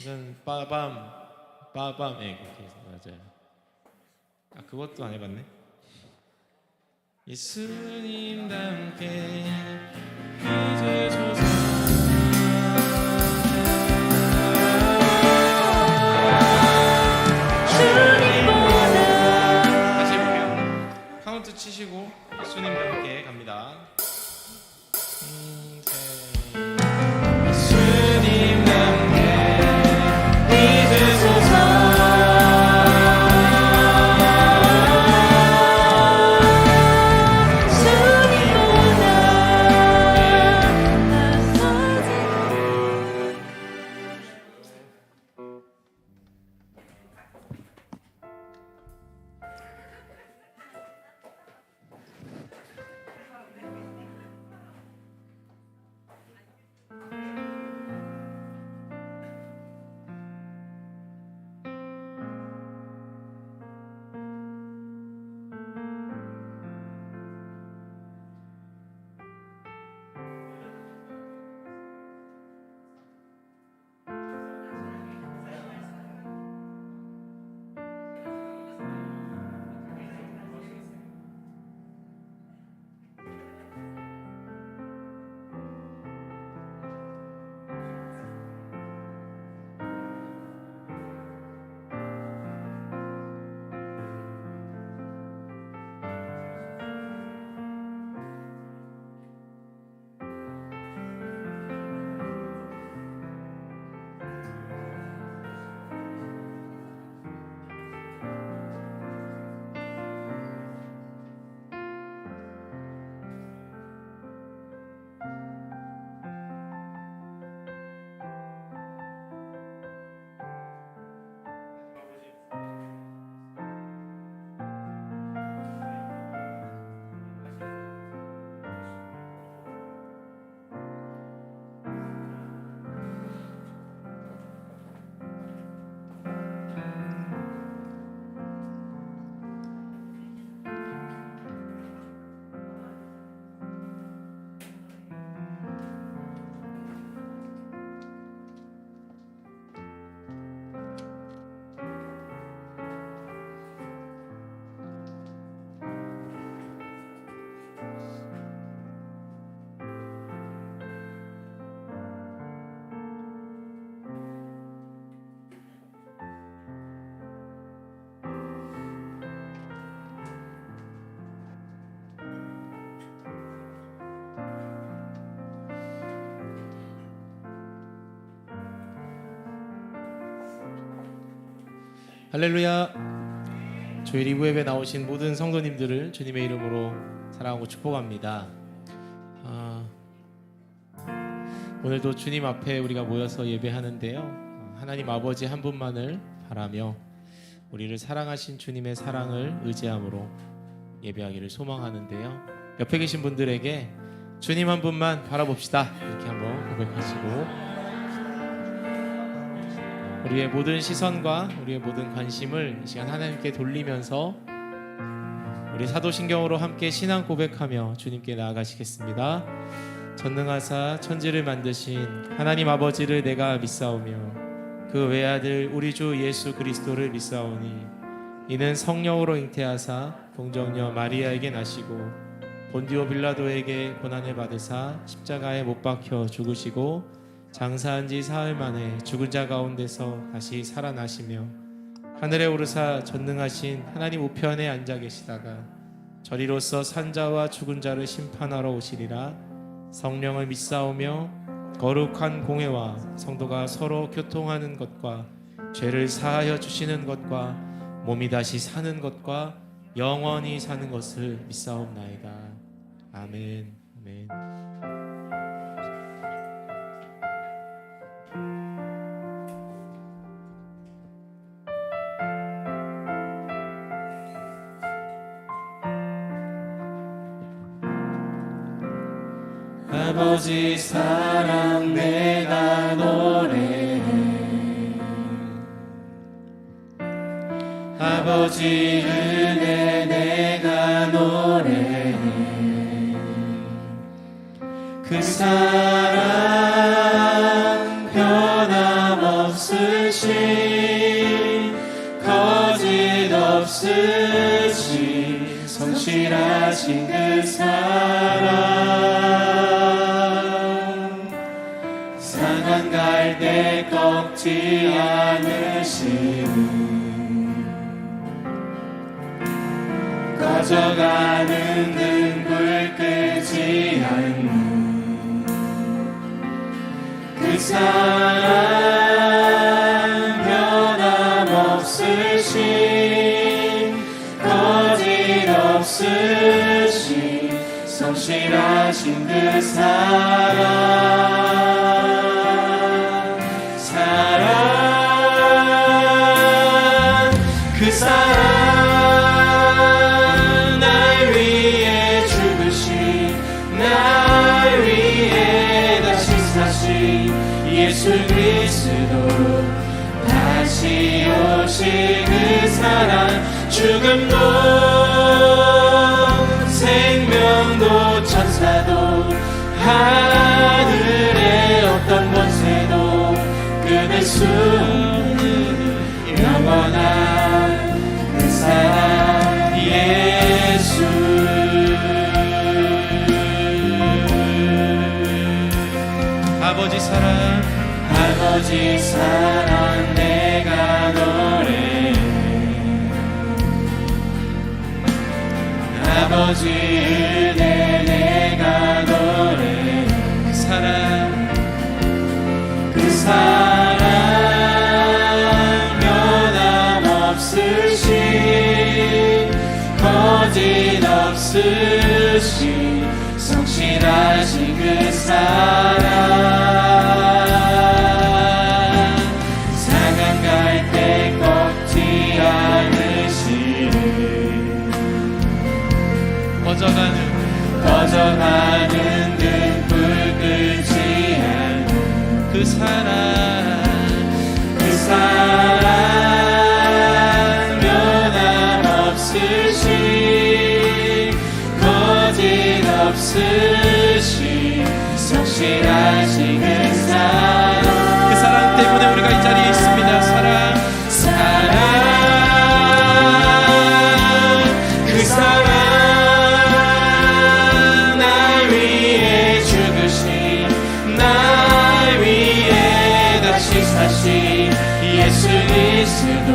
무슨 빠밤 빠밤 그렇게 해서 맞아요. 아 그것도 안 해봤네. 예수님 함께 이제 조사 다시 해볼게요. 카운트 치시고 예수님과 함께 갑니다. 예수님과 함께 믿으소서. 할렐루야. 조일 2부 예배 나오신 모든 성도님들을 주님의 이름으로 사랑하고 축복합니다. 오늘도 주님 앞에 우리가 모여서 예배하는데요, 하나님 아버지 한 분만을 바라며 우리를 사랑하신 주님의 사랑을 의지함으로 예배하기를 소망하는데요, 옆에 계신 분들에게 주님 한 분만 바라봅시다 이렇게 한번 고백하시고, 우리의 모든 시선과 우리의 모든 관심을 이 시간 하나님께 돌리면서 우리 사도신경으로 함께 신앙 고백하며 주님께 나아가시겠습니다. 전능하사 천지를 만드신 하나님 아버지를 내가 믿사오며 그 외아들 우리 주 예수 그리스도를 믿사오니 이는 성령으로 잉태하사 동정녀 마리아에게 나시고 본디오 빌라도에게 고난을 받으사 십자가에 못 박혀 죽으시고 장사한 지 사흘 만에 죽은 자 가운데서 다시 살아나시며 하늘에 오르사 전능하신 하나님 우편에 앉아 계시다가 저리로서 산자와 죽은 자를 심판하러 오시리라. 성령을 믿사오며 거룩한 공회와 성도가 서로 교통하는 것과 죄를 사하여 주시는 것과 몸이 다시 사는 것과 영원히 사는 것을 믿사옵나이다. 아멘. 아멘. 아버지 사랑 내가 노래해, 아버지 은혜 내가 노래해, 그 사랑 변함 없으신 거짓 없으신 성실하신 그 사랑 상한 갈대 꺾지 않으시는 꺼져가는 등불 끄지 않는 그 사랑 변함없으신 거짓 없으신 성실하신 그 사랑 그 사랑 날 위해 죽으신 날 위해 다시 사신 예수 그리스도 다시 오실 그 사랑 죽음도 생명도 천사도 하늘의 어떤 권세도 끊을 수 없는 영원한 그 사랑 예수 아버지 사랑 내가 노래해 아버지 은혜 내가 노래해 그 사랑 변함없으신 거짓 없으신 성실하신 그 사랑 상한 갈대 꺾지 않으시는 꺼져가는 등불 끄지 않는 그 사랑 변함없으신 거짓 없으신 성실하신 그 사랑 때문에 우리가 이 자리에 있습니다. 그 사랑 날 위해 죽으신 날 위해 다시 사신 예수 그리스도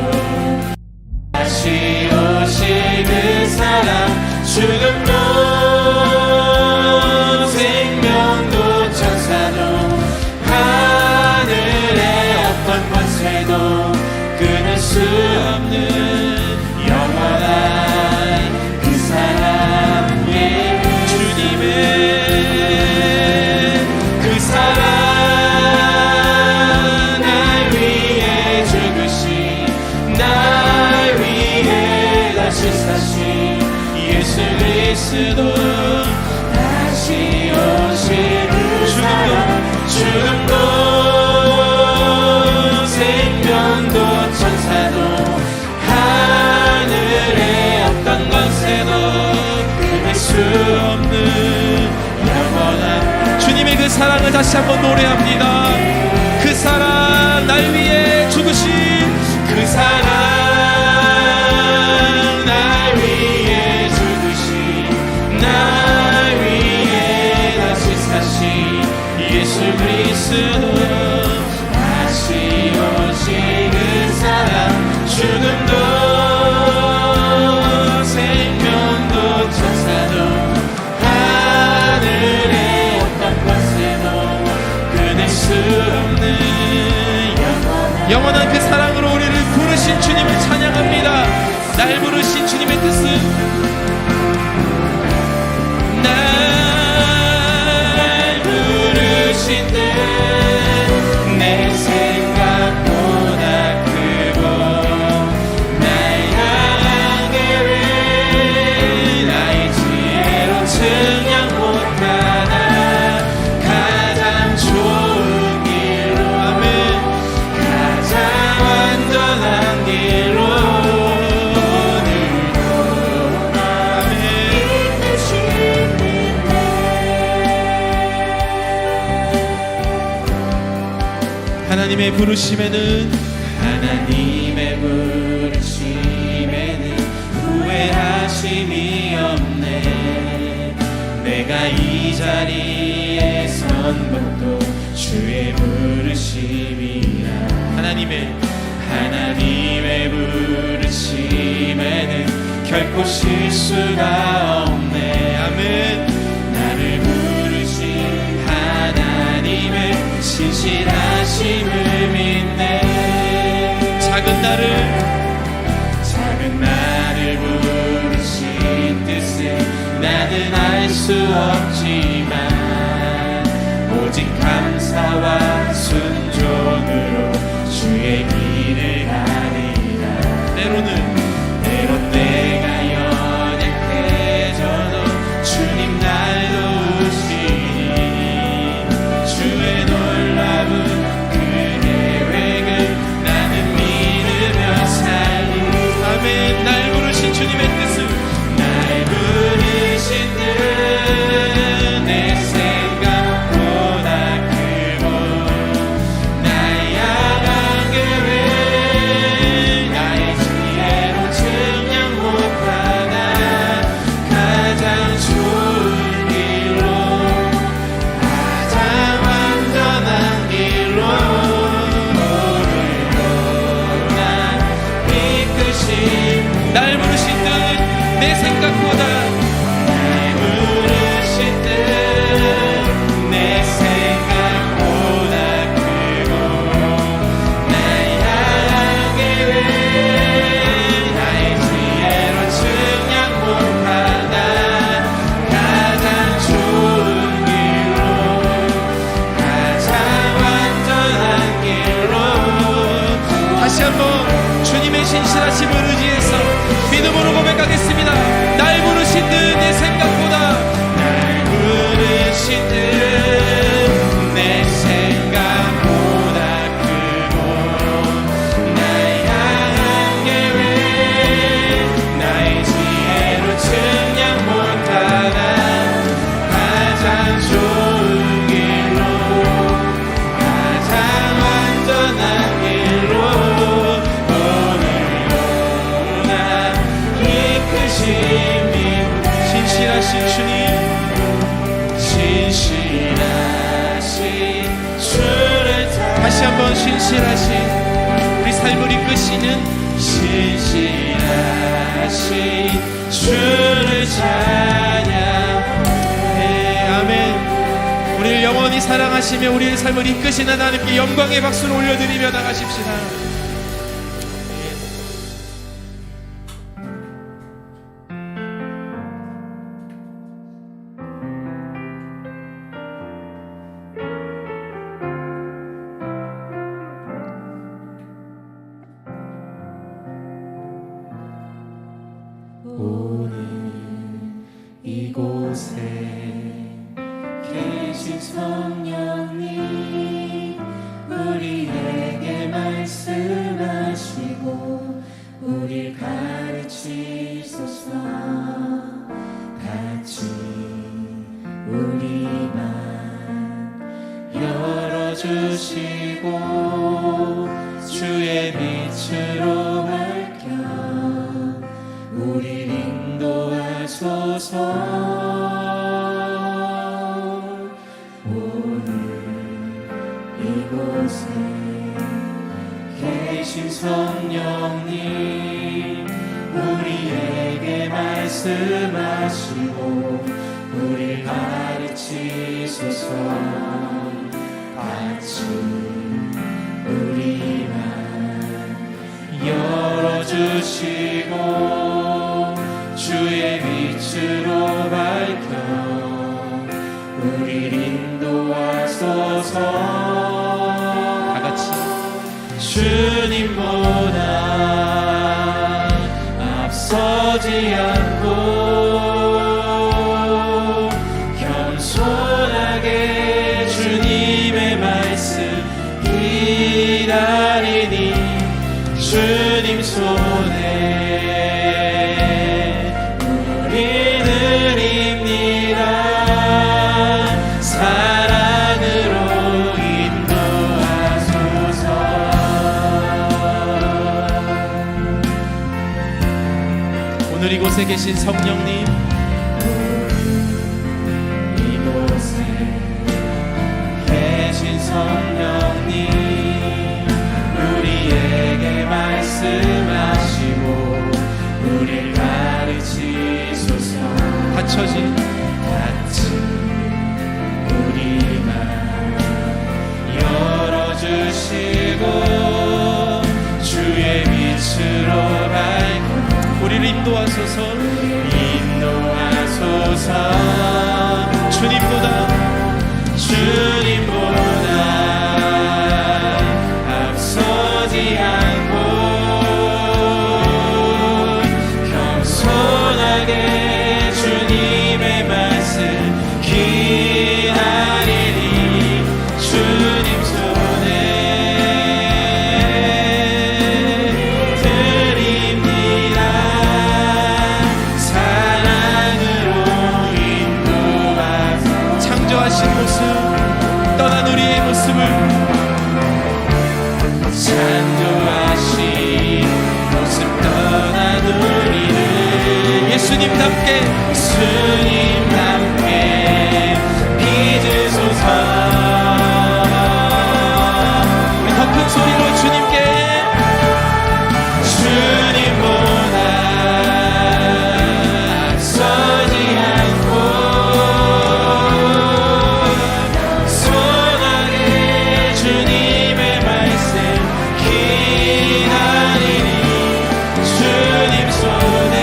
다시 오실 그 사랑 죽음도 생명도 천사도 하늘의 어떤 권세도 끊을 수 없는 영원한 그 사랑의 주님의 그 사랑 날 위해 죽으신 날 위해 다시 사신 예수 그리스도 다시 오실 그 사랑 죽음도 생명도 천사도 하늘의 어떤 권세도 끊을 수 없는 영원한 주님의 그 사랑을 다시 한번 노래합니다. 그 사랑 날 위해 죽으신 그 사랑 날 위해 죽으신 날 위해 다시 사신 예수 그리스도 다시 오실 그 사랑 죽음도 생명도 천사도 하늘의 어떤 권세도 끊을 수 없는 영원한 그 사랑으로 우리를 부르신 주님을 찬양합니다. 날 부르신 주님의 뜻은 내 생각보다 크고 날 향한 계획 나의 지혜로 증량 못하나 가장 좋은 길로 아멘 가장 완전한 길로 오늘도 아멘 하나님의 부르심에는 후회하심이 없네. 내가 이 자리에 선 것도 주의 부르심이라. 하나님의 부르심에는 결코 실수가 없네. 아멘. 나를 부르신 하나님의 신실하심을 믿네. 작은 나를 부르신 뜻을 나는 알 수 없지만 오직 감사와 순종으로 주의 길을 가리라. 때론 내가 연약해져도 주님 날 도우시니 주의 놀라운 그 계획을 나는 믿으며 살리. 아멘. 날 부르신 주님의 뜻을, 날 부르신 뜻 내 생각보다 크고 나의 야간 계획 나의 지혜로 증량 못하나 가장 좋은 길로 가장 완전한 길로 오늘도 난 이끄신. 날 부르신 뜻 내 생각보다 신실하심을 의지해서 믿음으로 고백하겠습니다. 날 부르신 듯 내 생각보다, 날 부르신 듯 내 생각보다 크고 나의 향한 계획 나의 지혜로 증량 못하나 가장 좋은 길로 가장 완전한 길로 신실하신 주님, 신실하신 주를 다시 한번 신실하신 우리 삶을 이끄시는 신실하신 주를 찬양해. 아멘. 우리를 영원히 사랑하시며 우리의 삶을 이끄시는 하나님께 영광의 박수를 올려드리며 나가십시다. 오늘 이곳에 계신 성령님 우리에게 말씀하시고 우릴 가르치소서. 같이 우리 맘 열어주시고 주의 빛으로 밝혀 우리 인도하소서. 오늘 이곳에 계신 성령님 우리에게 말씀하시고 우릴 가르치소서. 같이 우리 맘 열어주시고 주의 빛으로 밝혀 우릴 인도하소서. 다같이 주님보다 앞서지 않고 겸손하게 주님의 말씀 기다리니 주님 손에 우리는 입니다. 사랑으로 인도하소서. 이곳에 계신 성령님, 이곳에 계신 성령님, 우리에게 말씀하시고 우리를 가르치소서. 닫혀진 우리 맘 열어주시고 주의 빛으로 밝고 우리를 인도하소서. 인도하소서. 주님보다 앞서지 않고 겸손하게 주님의 말씀 기다리니 주님 손에 드립니다. 사랑으로 인도하소서. 창조하신 모습, 떠난 우리의 모습을 창조하신 모습 떠난 우리를 예수님답게 빚으소서. 우리 더 큰 소리로 주님께 주님보다 앞서지 않고 손하게 주님의 말씀 기다리니 주님 손에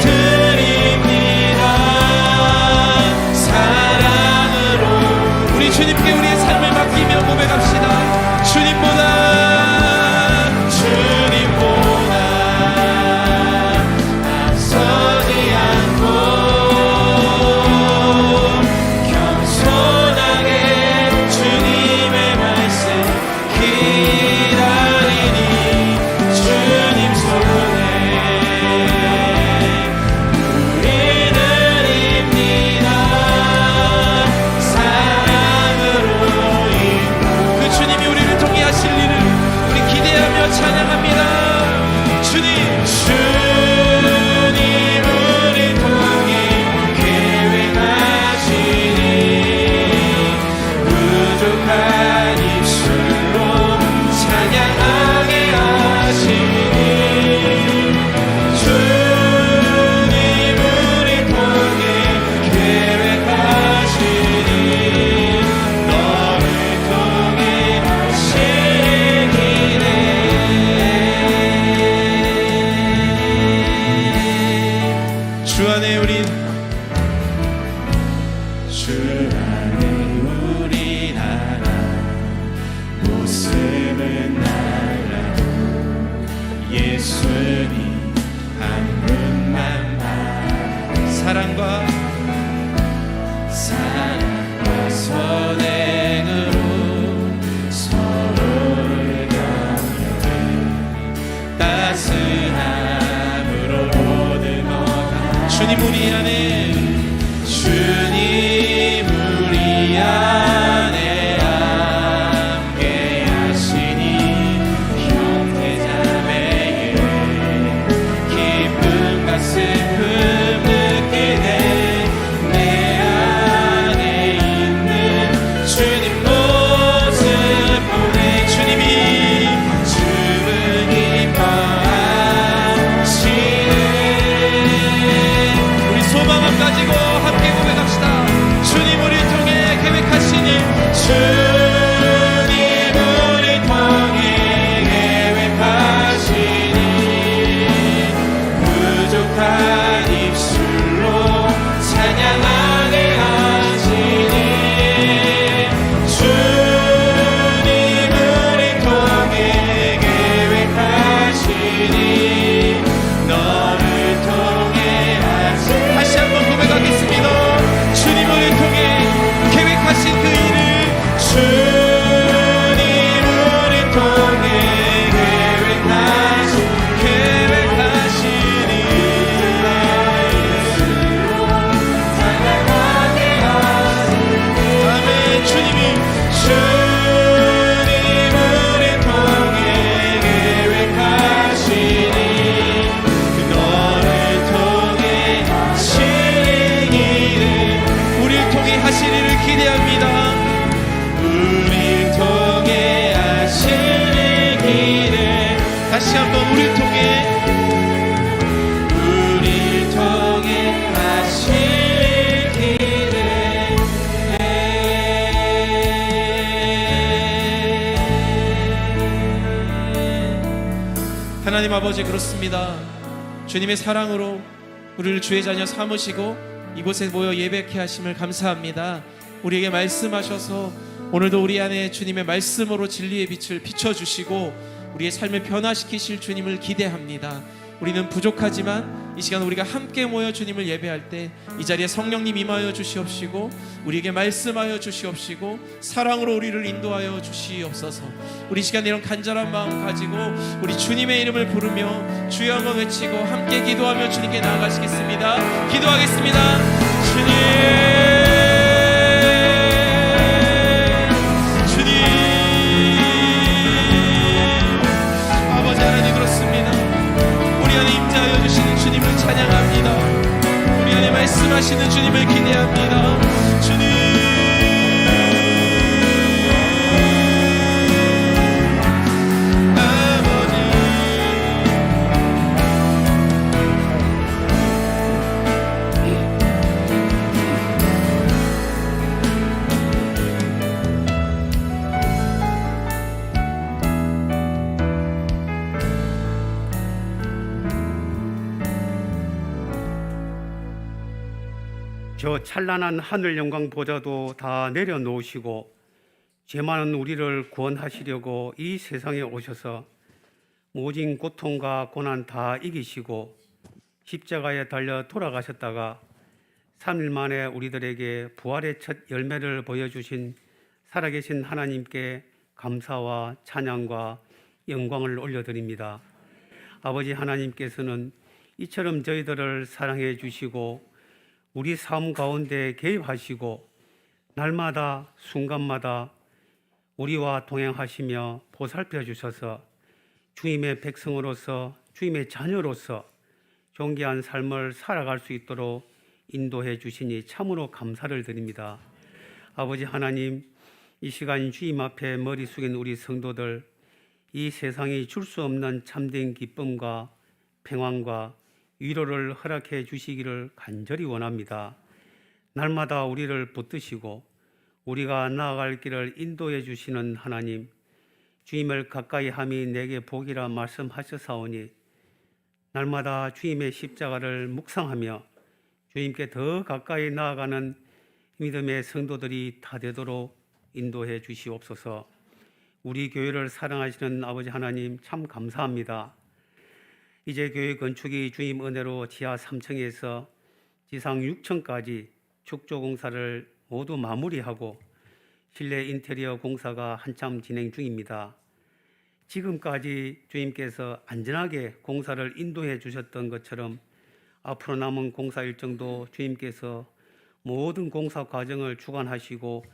드립니다. 사랑으로 우리 주님께 우리의 삶을 맡기며 고백합시다. 주님보다 앞서지 않고 겸손하게 주님의 말씀 기다리니 주님 손에 우리 드립니다. 사랑으로 인도 그 주님이 우리를 통해 하실 일을 우리 기대하며 찬양합니다. 주님 우리 통해 계획하시니 부족한 입술로 찬양하게 하시니 주님 우리 통해 계획하시니 너를 통해 하시기네. 주 안에 우리 나라 모습은 달라도 예수님 한 분만 사랑과 선행으로 서로를 격려해 따스함으로 모든 것가 주님 우리 안에 함께 하시니 형제자매의 기쁨과 슬픔 느끼네. 내 안에 있는 주님 모습 보내. 주님이 기뻐하시네. 우리 소망 하나님 아버지, 그렇습니다. 주님의 사랑으로 우리를 주의 자녀 삼으시고 이곳에 모여 예배케 하심을 감사합니다. 우리에게 말씀하셔서 오늘도 우리 안에 주님의 말씀으로 진리의 빛을 비춰주시고 우리의 삶을 변화시키실 주님을 기대합니다. 우리는 부족하지만 이 시간 우리가 함께 모여 주님을 예배할 때 이 자리에 성령님 임하여 주시옵시고 우리에게 말씀하여 주시옵시고 사랑으로 우리를 인도하여 주시옵소서. 우리 시간에 이런 간절한 마음 가지고 우리 주님의 이름을 부르며 주의 영광 외치고 함께 기도하며 주님께 나아가시겠습니다. 기도하겠습니다. 주님, 아버지 하나님, 그렇습니다. 우리 안에 임재하여 주시는 주님을 찬양합니다. 우리 안에 말씀하시는 주님을 기대합니다. 주님, 아버지, 저 찬란한 하늘 영광 보좌도 다 내려놓으시고 죄 많은 우리를 구원하시려고 이 세상에 오셔서 모진 고통과 고난 다 이기시고 십자가에 달려 돌아가셨다가 3일 만에 우리들에게 부활의 첫 열매를 보여주신 살아계신 하나님께 감사와 찬양과 영광을 올려드립니다. 아버지 하나님께서는 이처럼 저희들을 사랑해 주시고 우리 삶 가운데 개입하시고 날마다 순간마다 우리와 동행하시며 보살펴 주셔서 주님의 백성으로서 주님의 자녀로서 존귀한 삶을 살아갈 수 있도록 인도해 주시니 참으로 감사를 드립니다. 아버지 하나님, 이 시간 주님 앞에 머리 숙인 우리 성도들, 이 세상이 줄 수 없는 참된 기쁨과 평안과 위로를 허락해 주시기를 간절히 원합니다. 날마다 우리를 붙드시고 우리가 나아갈 길을 인도해 주시는 하나님, 주님을 가까이 함이 내게 복이라 말씀하셨사오니 날마다 주님의 십자가를 묵상하며 주님께 더 가까이 나아가는 믿음의 성도들이 다 되도록 인도해 주시옵소서. 우리 교회를 사랑하시는 아버지 하나님, 참 감사합니다. 이제 교회 건축이 주님 은혜로 지하 3층에서 지상 6층까지 축조 공사를 모두 마무리하고 실내 인테리어 공사가 한참 진행 중입니다. 지금까지 주님께서 안전하게 공사를 인도해 주셨던 것처럼 앞으로 남은 공사 일정도 주님께서 모든 공사 과정을 주관하시고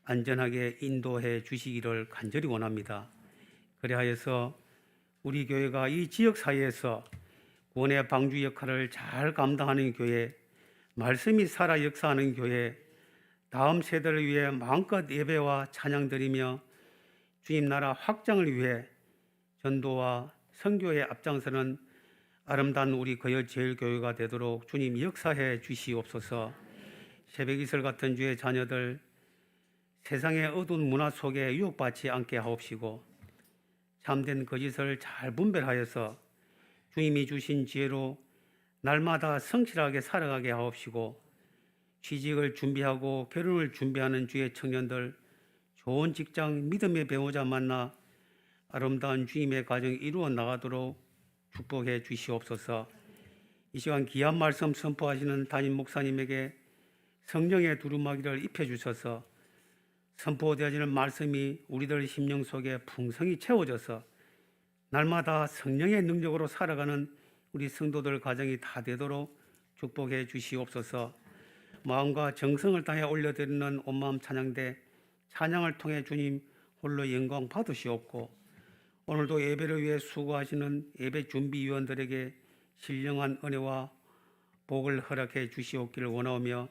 안전하게 인도해 주시기를 간절히 원합니다. 그리하여서 우리 교회가 이 지역 사회에서 구원의 방주 역할을 잘 감당하는 교회, 말씀이 살아 역사하는 교회, 다음 세대를 위해 마음껏 예배와 찬양 드리며 주님 나라 확장을 위해 전도와 선교에 앞장서는 아름다운 우리 거여제일교회가 되도록 주님 역사해 주시옵소서. 새벽이슬 같은 주의 자녀들, 세상의 어두운 문화 속에 유혹받지 않게 하옵시고 참된 거짓을 잘 분별하여서 주님이 주신 지혜로 날마다 성실하게 살아가게 하옵시고 취직을 준비하고 결혼을 준비하는 주의 청년들 좋은 직장, 믿음의 배우자 만나 아름다운 주님의 가정 이루어 나가도록 축복해 주시옵소서. 이 시간 귀한 말씀 선포하시는 담임 목사님에게 성령의 두루마기를 입혀주셔서 선포되어지는 말씀이 우리들 심령 속에 풍성히 채워져서 날마다 성령의 능력으로 살아가는 우리 성도들 가정이 다 되도록 축복해 주시옵소서. 마음과 정성을 다해 올려드리는 온마음 찬양대 찬양을 통해 주님 홀로 영광 받으시옵고 오늘도 예배를 위해 수고하시는 예배 준비위원들에게 신령한 은혜와 복을 허락해 주시옵기를 원하오며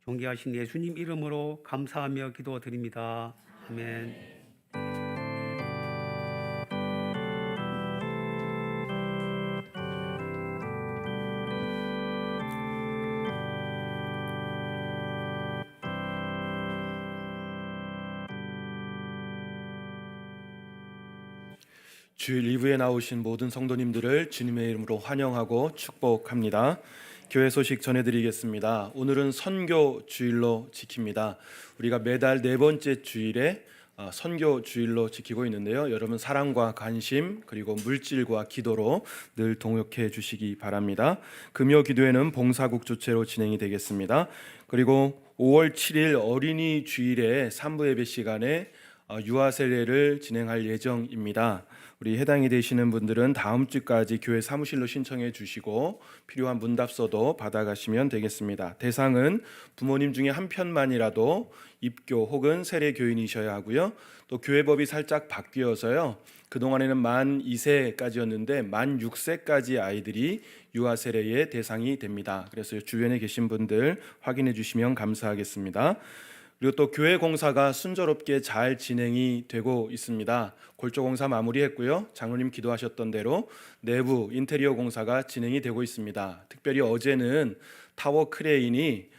존귀하신 예수님 이름으로 감사하며 기도드립니다. 아멘. 주일 2부에 나오신 모든 성도님들을 주님의 이름으로 환영하고 축복합니다. 교회 소식 전해드리겠습니다. 오늘은 선교 주일로 지킵니다. 우리가 매달 네 번째 주일에 선교 주일로 지키고 있는데요. 여러분 사랑과 관심 그리고 물질과 기도로 늘 동역해 주시기 바랍니다. 금요 기도회는 봉사국 주최로 진행이 되겠습니다. 그리고 5월 7일 어린이 주일에 3부 예배 시간에 유아 세례를 진행할 예정입니다. 우리 해당이 되시는 분들은 다음 주까지 교회 사무실로 신청해 주시고 필요한 문답서도 받아가시면 되겠습니다. 대상은 부모님 중에 한 편만이라도 입교 혹은 세례 교인이셔야 하고요. 또 교회법이 살짝 바뀌어서요. 그동안에는 만 2세까지였는데 만 6세까지 아이들이 유아 세례의 대상이 됩니다. 그래서 주변에 계신 분들 확인해 주시면 감사하겠습니다. 그리고 또 교회 공사가 순조롭게 잘 진행이 되고 있습니다. 골조 공사 마무리했고요. 장로님 기도하셨던 대로 내부 인테리어 공사가 진행이 되고 있습니다. 특별히 어제는 타워 크레인이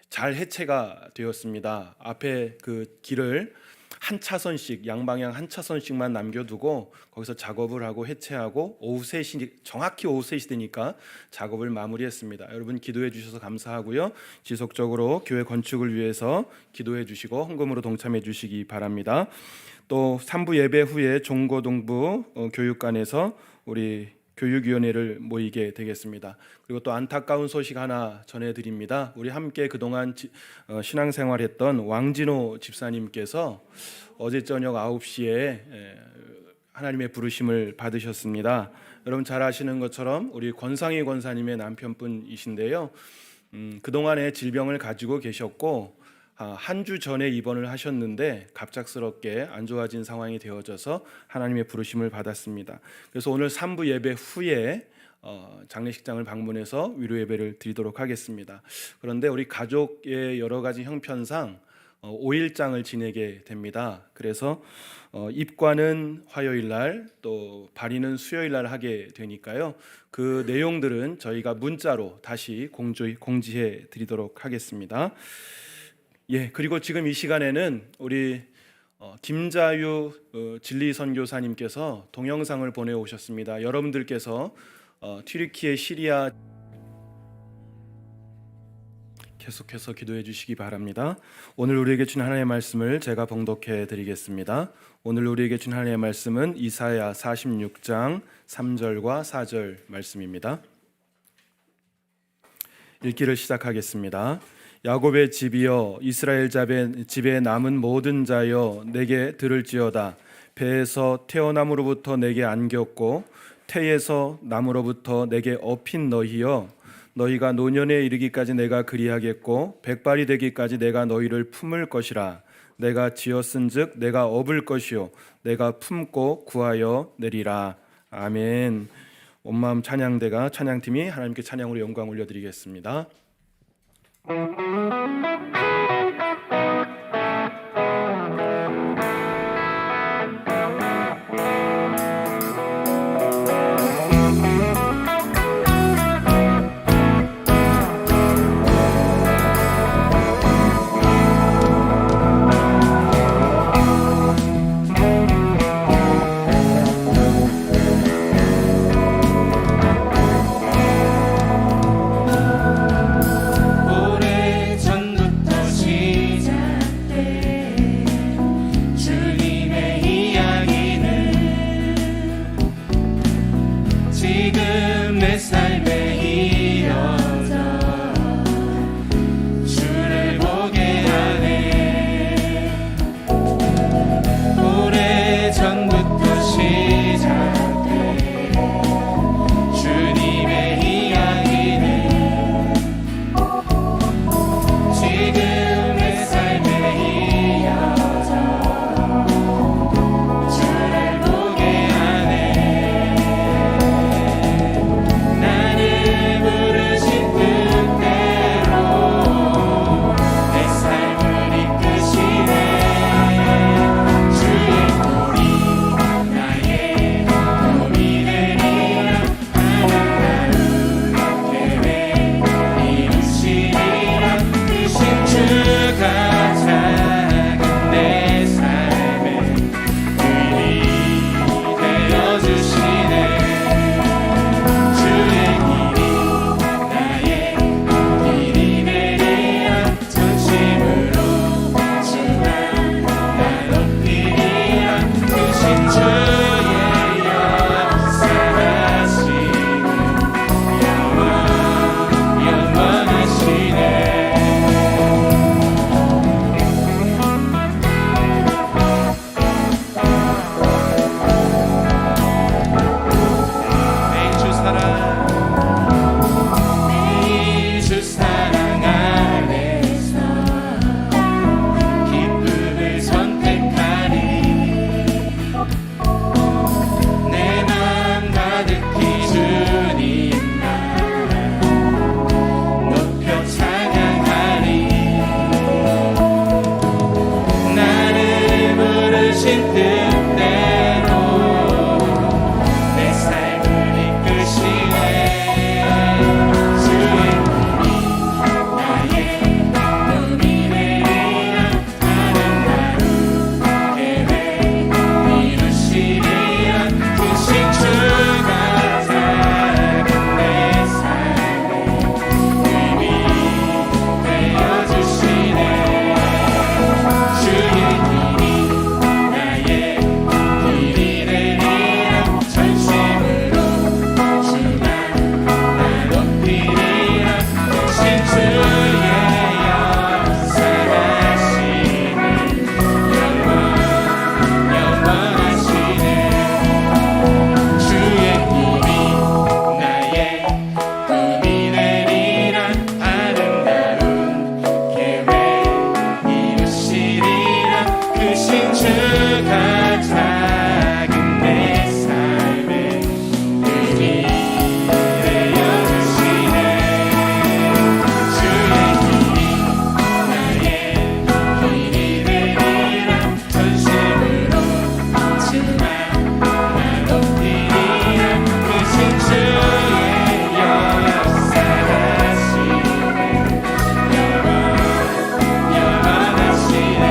잘 해체가 되었습니다. 앞에 그 길을 한 차선씩 양방향 한 차선씩만 남겨두고 거기서 작업을 하고 해체하고 오후 3시 정확히 오후 3시 되니까 작업을 마무리했습니다. 여러분 기도해 주셔서 감사하고요. 지속적으로 교회 건축을 위해서 기도해 주시고 헌금으로 동참해 주시기 바랍니다. 또 3부 예배 후에 종고동부 교육관에서 우리 교육위원회를 모이게 되겠습니다. 그리고 또 안타까운 소식 하나 전해드립니다. 우리 함께 그동안 신앙생활했던 왕진호 집사님께서 어제 저녁 9시에 하나님의 부르심을 받으셨습니다. 여러분 잘 아시는 것처럼 우리 권상희 권사님의 남편분이신데요. 그동안에 질병을 가지고 계셨고 한 주 전에 입원을 하셨는데 갑작스럽게 안 좋아진 상황이 되어져서 하나님의 부르심을 받았습니다. 그래서 오늘 3부 예배 후에 장례식장을 방문해서 위로 예배를 드리도록 하겠습니다. 그런데 우리 가족의 여러 가지 형편상 5일장을 지내게 됩니다. 그래서 입관은 화요일 날, 또 발인은 수요일 날 하게 되니까요. 그 내용들은 저희가 문자로 다시 공지해 드리도록 하겠습니다. 예, 그리고 지금 이 시간에는 우리 김자유 진리 선교사님께서 동영상을 보내오셨습니다. 여러분들께서 튀르키예 시리아 계속해서 기도해 주시기 바랍니다. 오늘 우리에게 준 하나님의 말씀을 제가 봉독해 드리겠습니다. 오늘 우리에게 준 하나님의 말씀은 이사야 46장 3절과 4절 말씀입니다. 읽기를 시작하겠습니다. 야곱의 집이여 이스라엘 집에 남은 모든 자여 내게 들을지어다. 배에서 태어남으로부터 내게 안겼고 태에서 남으로부터 내게 업힌 너희여 너희가 노년에 이르기까지 내가 그리하겠고 백발이 되기까지 내가 너희를 품을 것이라. 내가 지었은즉 내가 업을 것이요 내가 품고 구하여 내리라. 아멘. 온 마음 찬양대가 찬양팀이 하나님께 찬양으로 영광 올려드리겠습니다. 오래전부터 주신 뜻대로 내 삶을 이끄시네. 주의 나의 눈이 내리라 아름다운 계획 이루시리라. 크신 주가 작은 내 삶에 의미 되어주시네. 주의 길이 나의 길이 되리라. 전심으로 주만 나 높이리라. 크신 주의 역사하시네. 영원하시네. 주의 꿈이 나의 꿈이 되리라. 아름다운 계획 이루시리라. 크신 주가 작은 내 삶에 의미 되어주시네. 주의 길이 나의 길이 되리라. 전심으로 주만 나 높이리라. 크신 주의 역사하시네. 영원하시네.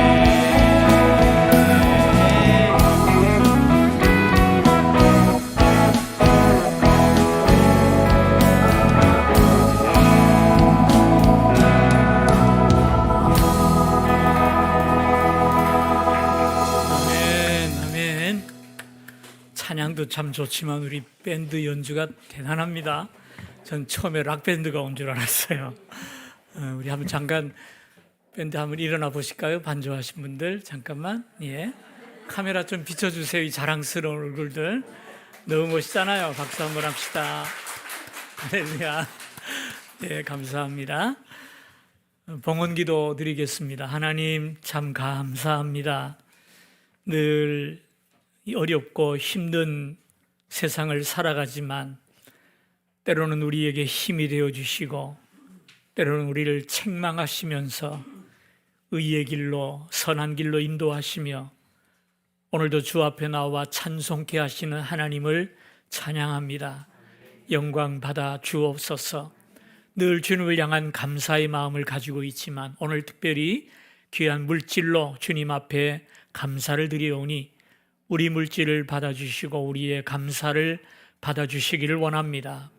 아멘, 아멘. 찬양도 참 좋지만 우리 밴드 연주가 대단합니다. 전 처음에 락밴드가 온 줄 알았어요. 우리 한번 잠깐 밴드 한번 일어나 보실까요? 반주하신 분들 잠깐만. 예, 카메라 좀 비춰주세요. 이 자랑스러운 얼굴들 너무 멋있잖아요. 박수 한번 합시다. 할렐루야. 예, 감사합니다. 봉헌기도 드리겠습니다. 하나님 참 감사합니다. 늘 어렵고 힘든 세상을 살아가지만 때로는 우리에게 힘이 되어 주시고 때로는 우리를 책망하시면서 의의 길로 선한 길로 인도하시며 오늘도 주 앞에 나와 찬송케 하시는 하나님을 찬양합니다. 영광 받아 주옵소서. 늘 주님을 향한 감사의 마음을 가지고 있지만 오늘 특별히 귀한 물질로 주님 앞에 감사를 드리오니 우리 물질을 받아주시고 우리의 감사를 받아주시기를 원합니다.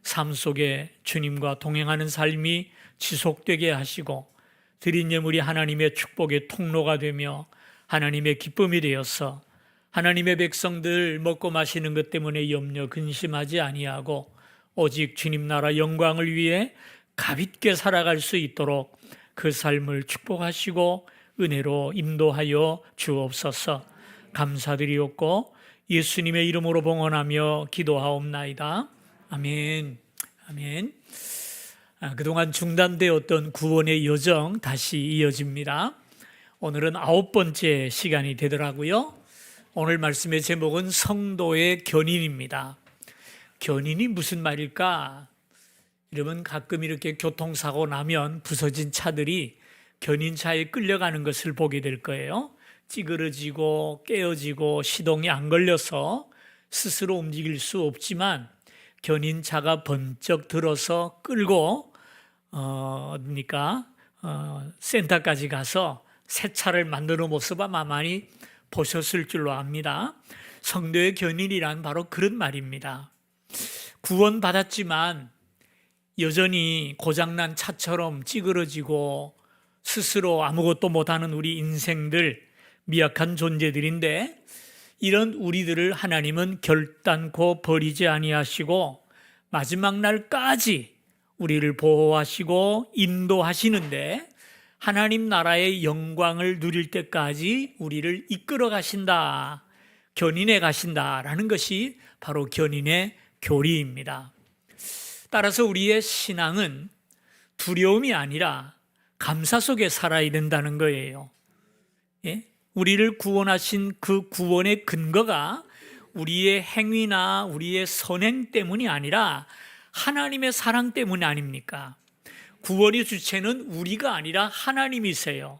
삶 속에 주님과 동행하는 삶이 지속되게 하시고 드린 예물이 하나님의 축복의 통로가 되며 하나님의 기쁨이 되어서 하나님의 백성들 먹고 마시는 것 때문에 염려 근심하지 아니하고 오직 주님 나라 영광을 위해 가볍게 살아갈 수 있도록 그 삶을 축복하시고 은혜로 인도하여 주옵소서. 감사드리옵고 예수님의 이름으로 봉헌하며 기도하옵나이다. 아멘. 아멘. 그동안 중단되었던 구원의 여정 다시 이어집니다. 오늘은 9번째 시간이 되더라고요. 오늘 말씀의 제목은 성도의 견인입니다. 견인이 무슨 말일까? 여러분 가끔 이렇게 교통사고 나면 부서진 차들이 견인차에 끌려가는 것을 보게 될 거예요. 찌그러지고 깨어지고 시동이 안 걸려서 스스로 움직일 수 없지만 견인차가 번쩍 들어서 끌고 센터까지 가서 새 차를 만드는 모습 아마 많이 보셨을 줄로 압니다. 성도의 견인이란 바로 그런 말입니다. 구원받았지만 여전히 고장난 차처럼 찌그러지고 스스로 아무것도 못하는 우리 인생들, 미약한 존재들인데 이런 우리들을 하나님은 결단코 버리지 아니하시고 마지막 날까지 우리를 보호하시고 인도하시는데 하나님 나라의 영광을 누릴 때까지 우리를 이끌어 가신다, 견인해 가신다라는 것이 바로 견인의 교리입니다. 따라서 우리의 신앙은 두려움이 아니라 감사 속에 살아야 된다는 거예요. 예? 우리를 구원하신 그 구원의 근거가 우리의 행위나 우리의 선행 때문이 아니라 하나님의 사랑 때문 아닙니까? 구원의 주체는 우리가 아니라 하나님이세요.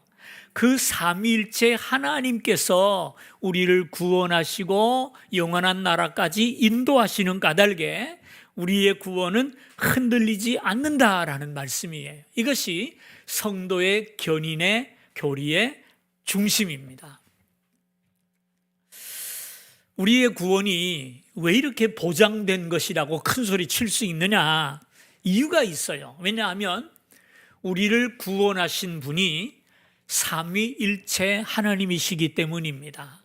그 삼위일체 하나님께서 우리를 구원하시고 영원한 나라까지 인도하시는 까닭에 우리의 구원은 흔들리지 않는다라는 말씀이에요. 이것이 성도의 견인의 교리의 중심입니다. 우리의 구원이 왜 이렇게 보장된 것이라고 큰 소리 칠 수 있느냐? 이유가 있어요. 왜냐하면 우리를 구원하신 분이 삼위일체 하나님이시기 때문입니다.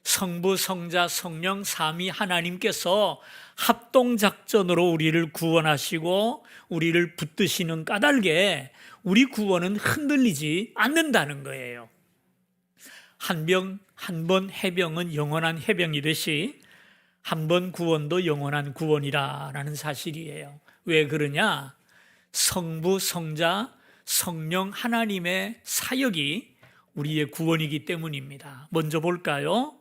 성부, 성자, 성령 삼위 하나님께서 합동작전으로 우리를 구원하시고 우리를 붙드시는 까닭에 우리 구원은 흔들리지 않는다는 거예요. 한 번 해병은 영원한 해병이듯이 한 번 구원도 영원한 구원이라는 사실이에요. 왜 그러냐? 성부, 성자, 성령 하나님의 사역이 우리의 구원이기 때문입니다. 먼저 볼까요?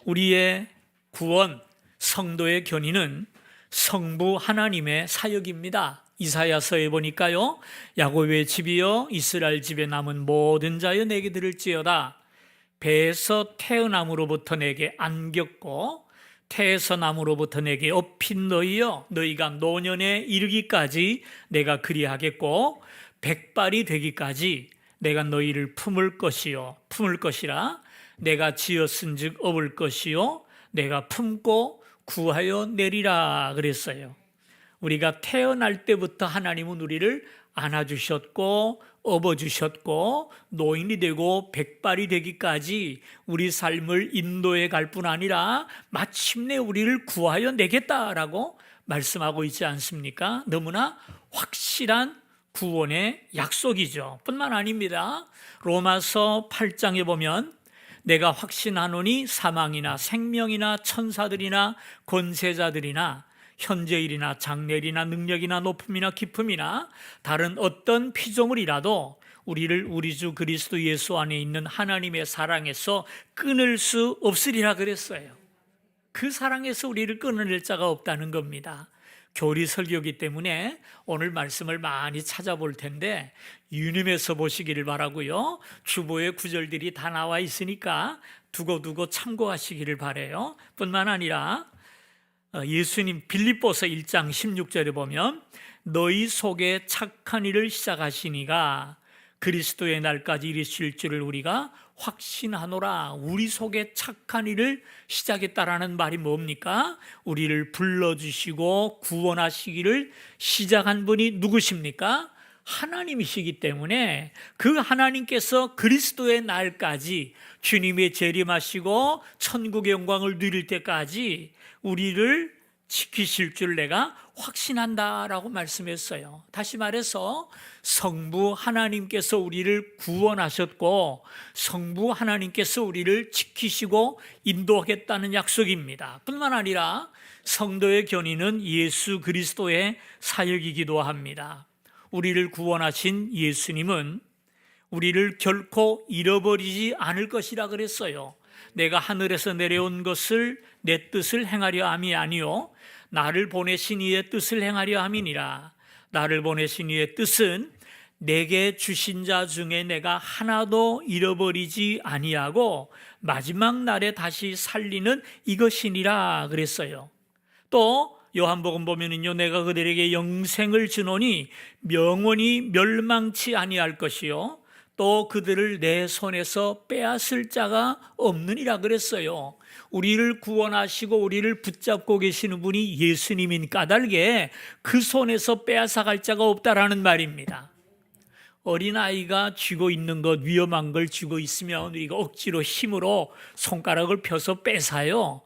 우리의 구원, 성도의 견인은 성부 하나님의 사역입니다. 이사야서에 보니까요, 야곱의 집이여 이스라엘 집에 남은 모든 자여 내게 들을지어다. 배에서 태어남으로부터 내게 안겼고 태에서 남으로부터 내게 업힌 너희여, 너희가 노년에 이르기까지 내가 그리하겠고 백발이 되기까지 내가 너희를 품을 것이라. 내가 지었은즉 업을 것이요 내가 품고 구하여 내리라 그랬어요. 우리가 태어날 때부터 하나님은 우리를 안아주셨고 업어주셨고 노인이 되고 백발이 되기까지 우리 삶을 인도해 갈 뿐 아니라 마침내 우리를 구하여 내겠다라고 말씀하고 있지 않습니까? 너무나 확실한 구원의 약속이죠. 뿐만 아닙니다. 로마서 8장에 보면 내가 확신하노니 사망이나 생명이나 천사들이나 권세자들이나 현재일이나 장래일이나 능력이나 높음이나 깊음이나 다른 어떤 피조물이라도 우리를 우리 주 그리스도 예수 안에 있는 하나님의 사랑에서 끊을 수 없으리라 그랬어요. 그 사랑에서 우리를 끊어낼 자가 없다는 겁니다. 교리 설교이기 때문에 오늘 말씀을 많이 찾아볼 텐데 유념해서 보시기를 바라고요. 주보의 구절들이 다 나와 있으니까 두고두고 참고하시기를 바라요. 뿐만 아니라 예수님 빌립보서 1장 16절에 보면 너희 속에 착한 일을 시작하시니가 그리스도의 날까지 이르실 줄을 우리가 확신하노라. 우리 속에 착한 일을 시작했다라는 말이 뭡니까? 우리를 불러주시고 구원하시기를 시작한 분이 누구십니까? 하나님이시기 때문에 그 하나님께서 그리스도의 날까지 주님의 재림하시고 천국의 영광을 누릴 때까지 우리를 지키실 줄 내가 확신한다라고 말씀했어요. 다시 말해서 성부 하나님께서 우리를 구원하셨고 성부 하나님께서 우리를 지키시고 인도하겠다는 약속입니다. 뿐만 아니라 성도의 견인은 예수 그리스도의 사역이기도 합니다. 우리를 구원하신 예수님은 우리를 결코 잃어버리지 않을 것이라 그랬어요. 내가 하늘에서 내려온 것을 내 뜻을 행하려 함이 아니요 나를 보내신 이의 뜻을 행하려 함이니라. 나를 보내신 이의 뜻은 내게 주신 자 중에 내가 하나도 잃어버리지 아니하고 마지막 날에 다시 살리는 이것이니라 그랬어요. 또 요한복음 보면은요, 내가 그들에게 영생을 주노니 영원히 멸망치 아니할 것이요 또 그들을 내 손에서 빼앗을 자가 없느니라 그랬어요. 우리를 구원하시고 우리를 붙잡고 계시는 분이 예수님인 까닭에 그 손에서 빼앗아갈 자가 없다라는 말입니다. 어린아이가 쥐고 있는 것, 위험한 걸 쥐고 있으면 우리가 억지로 힘으로 손가락을 펴서 뺏어요.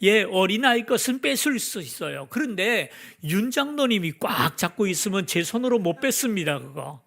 예, 어린아이 것은 뺏을 수 있어요. 그런데 윤 장로님이 꽉 잡고 있으면 제 손으로 못 뺏습니다. 그거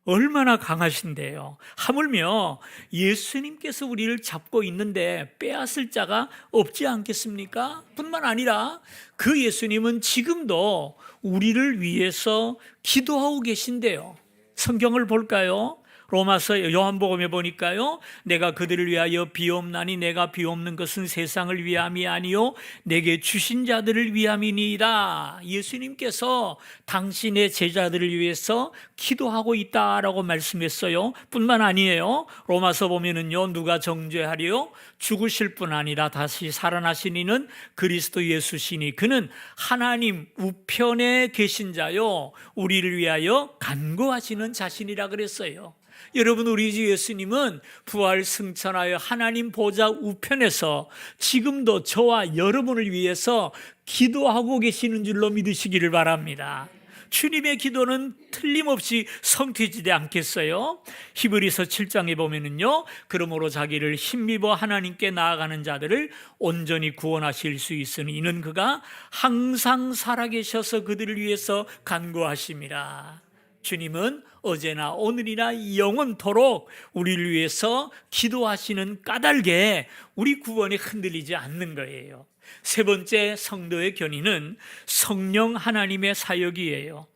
얼마나 강하신데요. 하물며 예수님께서 우리를 잡고 있는데 빼앗을 자가 없지 않겠습니까? 뿐만 아니라 그 예수님은 지금도 우리를 위해서 기도하고 계신데요. 성경을 볼까요? 로마서 요한복음에 보니까요, 내가 그들을 위하여 비옵나니 내가 비옵는 것은 세상을 위함이 아니요 내게 주신 자들을 위함이니이다. 예수님께서 당신의 제자들을 위해서 기도하고 있다라고 말씀했어요. 뿐만 아니에요. 로마서 보면은요, 누가 정죄하리요? 죽으실 뿐 아니라 다시 살아나신 이는 그리스도 예수시니 그는 하나님 우편에 계신 자요 우리를 위하여 간구하시는 자신이라 그랬어요. 여러분, 우리 주 예수님은 부활 승천하여 하나님 보좌 우편에서 지금도 저와 여러분을 위해서 기도하고 계시는 줄로 믿으시기를 바랍니다. 주님의 기도는 틀림없이 성취되지 않겠어요? 히브리서 7장에 보면은요, 그러므로 자기를 힘입어 하나님께 나아가는 자들을 온전히 구원하실 수 있으니 이는 그가 항상 살아계셔서 그들을 위해서 간구하심이라. 주님은 어제나 오늘이나 영원토록 우리를 위해서 기도하시는 까닭에 우리 구원이 흔들리지 않는 거예요. 세 번째 성도의 견인은 성령 하나님의 사역이에요.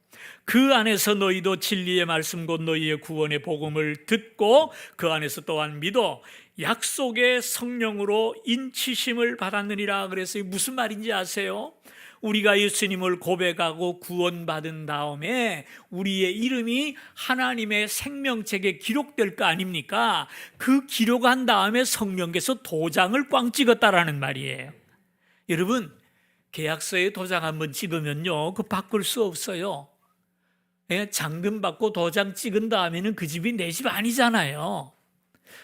그 안에서 너희도 진리의 말씀 곧 너희의 구원의 복음을 듣고 그 안에서 또한 믿어 약속의 성령으로 인치심을 받았느니라. 그래서 무슨 말인지 아세요? 우리가 예수님을 고백하고 구원받은 다음에 우리의 이름이 하나님의 생명책에 기록될 거 아닙니까? 그 기록한 다음에 성령께서 도장을 꽝 찍었다라는 말이에요. 여러분, 계약서에 도장 한번 찍으면요, 그 바꿀 수 없어요. 잔금 받고 도장 찍은 다음에는 그 집이 내 집 아니잖아요.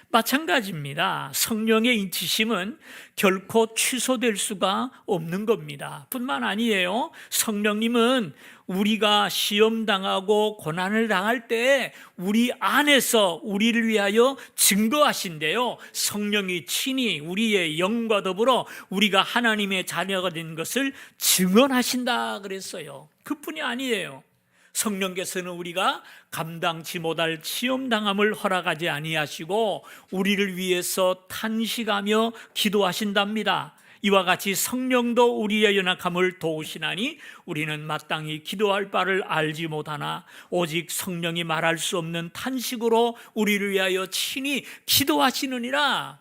마찬가지입니다. 성령의 인치심은 결코 취소될 수가 없는 겁니다. 뿐만 아니에요. 성령님은 우리가 시험당하고 고난을 당할 때 우리 안에서 우리를 위하여 증거하신대요. 성령이 친히 우리의 영과 더불어 우리가 하나님의 자녀가 된 것을 증언하신다 그랬어요. 그뿐이 아니에요. 성령께서는 우리가 감당치 못할 시험당함을 허락하지 아니하시고 우리를 위해서 탄식하며 기도하신답니다. 이와 같이 성령도 우리의 연약함을 도우시나니 우리는 마땅히 기도할 바를 알지 못하나 오직 성령이 말할 수 없는 탄식으로 우리를 위하여 친히 기도하시느니라.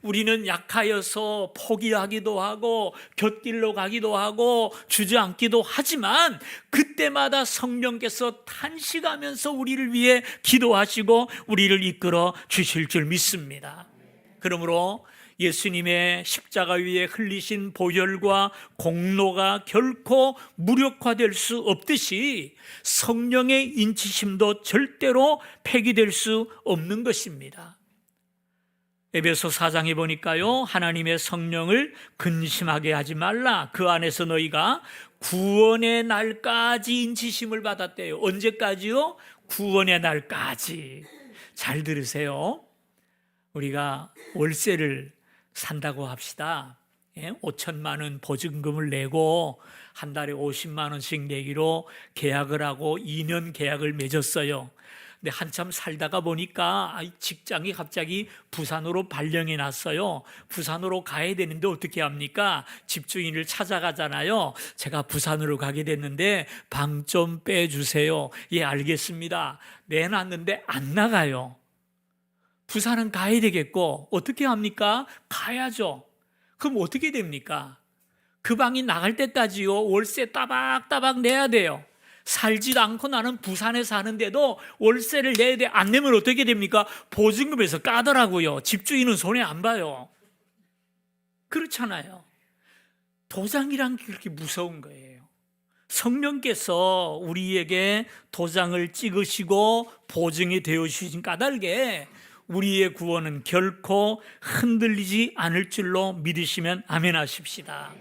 우리는 약하여서 포기하기도 하고 곁길로 가기도 하고 주저앉기도 하지만 그때마다 성령께서 탄식하면서 우리를 위해 기도하시고 우리를 이끌어 주실 줄 믿습니다. 그러므로 예수님의 십자가 위에 흘리신 보혈과 공로가 결코 무력화될 수 없듯이 성령의 인치심도 절대로 폐기될 수 없는 것입니다. 에베소 4장에 보니까요, 하나님의 성령을 근심하게 하지 말라. 그 안에서 너희가 구원의 날까지 인치심을 받았대요. 언제까지요? 구원의 날까지. 잘 들으세요. 우리가 월세를 산다고 합시다. 5천만 원 보증금을 내고 한 달에 50만 원씩 내기로 계약을 하고 2년 계약을 맺었어요. 근데 한참 살다가 보니까 직장이 갑자기 부산으로 발령이 났어요. 부산으로 가야 되는데 어떻게 합니까? 집주인을 찾아가잖아요. 제가 부산으로 가게 됐는데 방 좀 빼주세요. 예, 알겠습니다. 내놨는데 안 나가요. 부산은 가야 되겠고 어떻게 합니까? 가야죠. 그럼 어떻게 됩니까? 그 방이 나갈 때까지요, 월세 따박따박 내야 돼요. 살지도 않고 나는 부산에 사는데도 월세를 내야 돼. 안 내면 어떻게 됩니까? 보증금에서 까더라고요. 집주인은 손해 안 봐요. 그렇잖아요. 도장이란 게 그렇게 무서운 거예요. 성령께서 우리에게 도장을 찍으시고 보증이 되어 주신 까닭에 우리의 구원은 결코 흔들리지 않을 줄로 믿으시면 아멘 하십시다.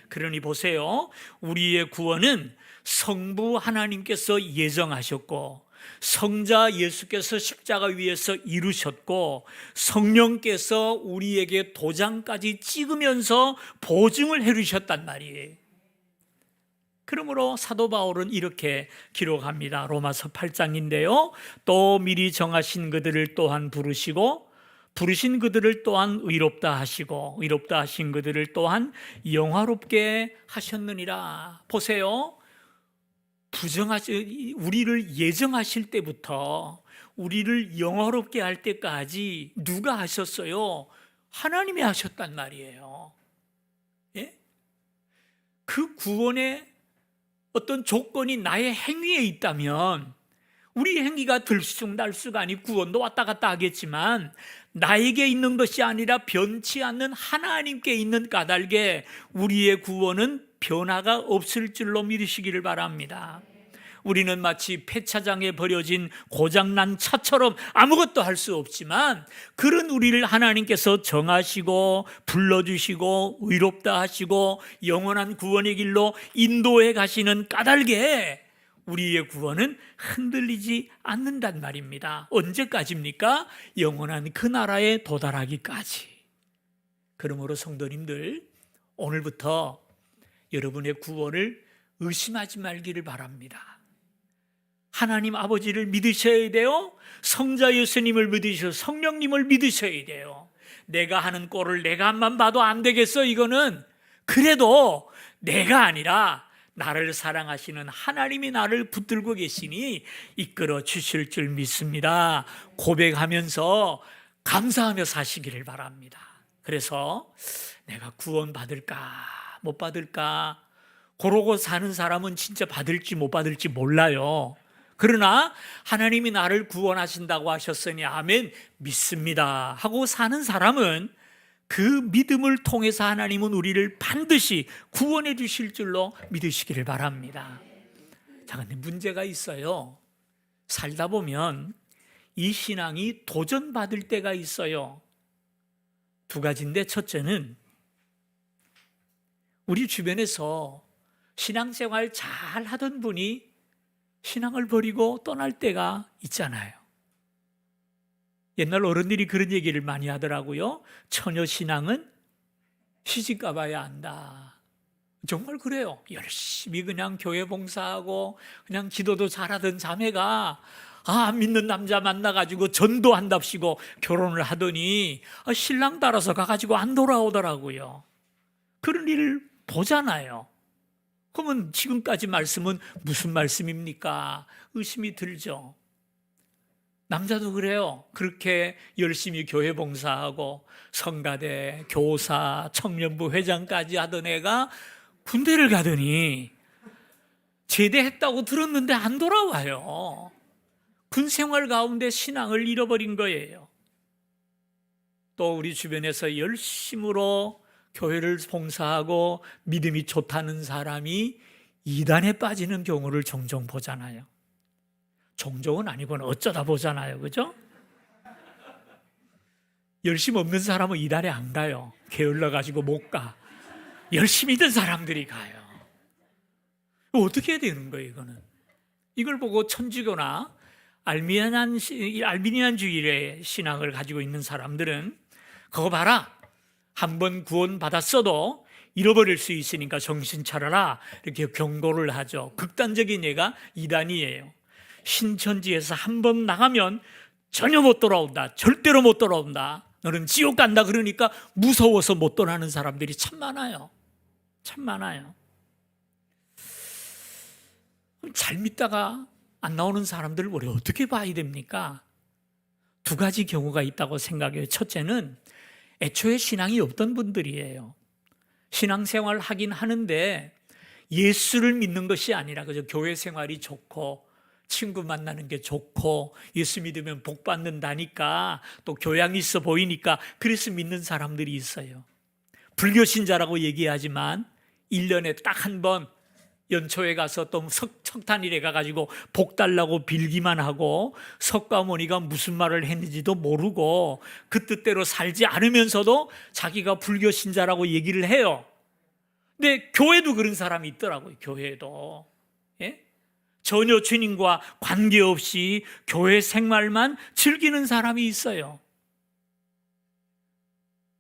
그러니 보세요. 우리의 구원은 성부 하나님께서 예정하셨고 성자 예수께서 십자가 위에서 이루셨고 성령께서 우리에게 도장까지 찍으면서 보증을 해주셨단 말이에요. 그러므로 사도 바울은 이렇게 기록합니다. 로마서 8장인데요. 또 미리 정하신 그들을 또한 부르시고 부르신 그들을 또한 의롭다 하시고 의롭다 하신 그들을 또한 영화롭게 하셨느니라. 보세요. 우리를 예정하실 때부터 우리를 영화롭게 할 때까지 누가 하셨어요? 하나님이 하셨단 말이에요. 예? 그 구원의 어떤 조건이 나의 행위에 있다면 우리 행위가 들쑥날쑥 아니 구원도 왔다 갔다 하겠지만 나에게 있는 것이 아니라 변치 않는 하나님께 있는 까닭에 우리의 구원은 변화가 없을 줄로 믿으시기를 바랍니다. 우리는 마치 폐차장에 버려진 고장난 차처럼 아무것도 할 수 없지만 그런 우리를 하나님께서 정하시고 불러주시고 의롭다 하시고 영원한 구원의 길로 인도해 가시는 까닭에 우리의 구원은 흔들리지 않는단 말입니다. 언제까지입니까? 영원한 그 나라에 도달하기까지. 그러므로 성도님들, 오늘부터 여러분의 구원을 의심하지 말기를 바랍니다. 하나님 아버지를 믿으셔야 돼요. 성자 예수님을 믿으셔 성령님을 믿으셔야 돼요. 내가 하는 꼴을 내가만 봐도 안 되겠어. 이거는 그래도 내가 아니라 나를 사랑하시는 하나님이 나를 붙들고 계시니 이끌어 주실 줄 믿습니다. 고백하면서 감사하며 사시기를 바랍니다. 그래서 내가 구원 받을까 못 받을까 그러고 사는 사람은 진짜 받을지 못 받을지 몰라요. 그러나 하나님이 나를 구원하신다고 하셨으니 아멘 믿습니다 하고 사는 사람은 그 믿음을 통해서 하나님은 우리를 반드시 구원해 주실 줄로 믿으시기를 바랍니다. 자, 근데 문제가 있어요. 살다 보면 이 신앙이 도전받을 때가 있어요. 두 가지인데 첫째는 우리 주변에서 신앙생활 잘 하던 분이 신앙을 버리고 떠날 때가 있잖아요. 옛날 어른들이 그런 얘기를 많이 하더라고요. 처녀 신앙은 시집 가봐야 안다. 정말 그래요. 열심히 그냥 교회 봉사하고 그냥 기도도 잘하던 자매가 안 믿는 남자 만나가지고 전도한답시고 결혼을 하더니 신랑 따라서 가가지고 안 돌아오더라고요. 그런 일을 보잖아요. 그러면 지금까지 말씀은 무슨 말씀입니까? 의심이 들죠. 남자도 그래요. 그렇게 열심히 교회 봉사하고 성가대, 교사, 청년부 회장까지 하던 애가 군대를 가더니 제대했다고 들었는데 안 돌아와요. 군 생활 가운데 신앙을 잃어버린 거예요. 또 우리 주변에서 열심으로 교회를 봉사하고 믿음이 좋다는 사람이 이단에 빠지는 경우를 종종 보잖아요. 종종은 아니고는 어쩌다 보잖아요. 그죠? 열심 없는 사람은 이단에 안 가요. 게을러가지고 못 가. 열심히 든 사람들이 가요. 어떻게 해야 되는 거예요, 이거는? 이걸 보고 천주교나 알비니안주의의 신앙을 가지고 있는 사람들은 그거 봐라. 한번 구원 받았어도 잃어버릴 수 있으니까 정신 차려라. 이렇게 경고를 하죠. 극단적인 예가 이단이에요. 신천지에서 한번 나가면 전혀 못 돌아온다. 절대로 못 돌아온다. 너는 지옥 간다. 그러니까 무서워서 못 떠나는 사람들이 참 많아요. 참 많아요. 잘 믿다가 안 나오는 사람들을 우리 어떻게 봐야 됩니까? 두 가지 경우가 있다고 생각해요. 첫째는 애초에 신앙이 없던 분들이에요. 신앙생활 하긴 하는데 예수를 믿는 것이 아니라 그저 교회 생활이 좋고 친구 만나는 게 좋고 예수 믿으면 복 받는다니까 또 교양이 있어 보이니까 그래서 믿는 사람들이 있어요. 불교신자라고 얘기하지만 1년에 딱 한 번 연초에 가서 또 석탄일에 가가지고 복 달라고 빌기만 하고 석가모니가 무슨 말을 했는지도 모르고 그 뜻대로 살지 않으면서도 자기가 불교신자라고 얘기를 해요. 근데 교회도 그런 사람이 있더라고요. 교회도. 예? 전혀 주님과 관계없이 교회 생활만 즐기는 사람이 있어요.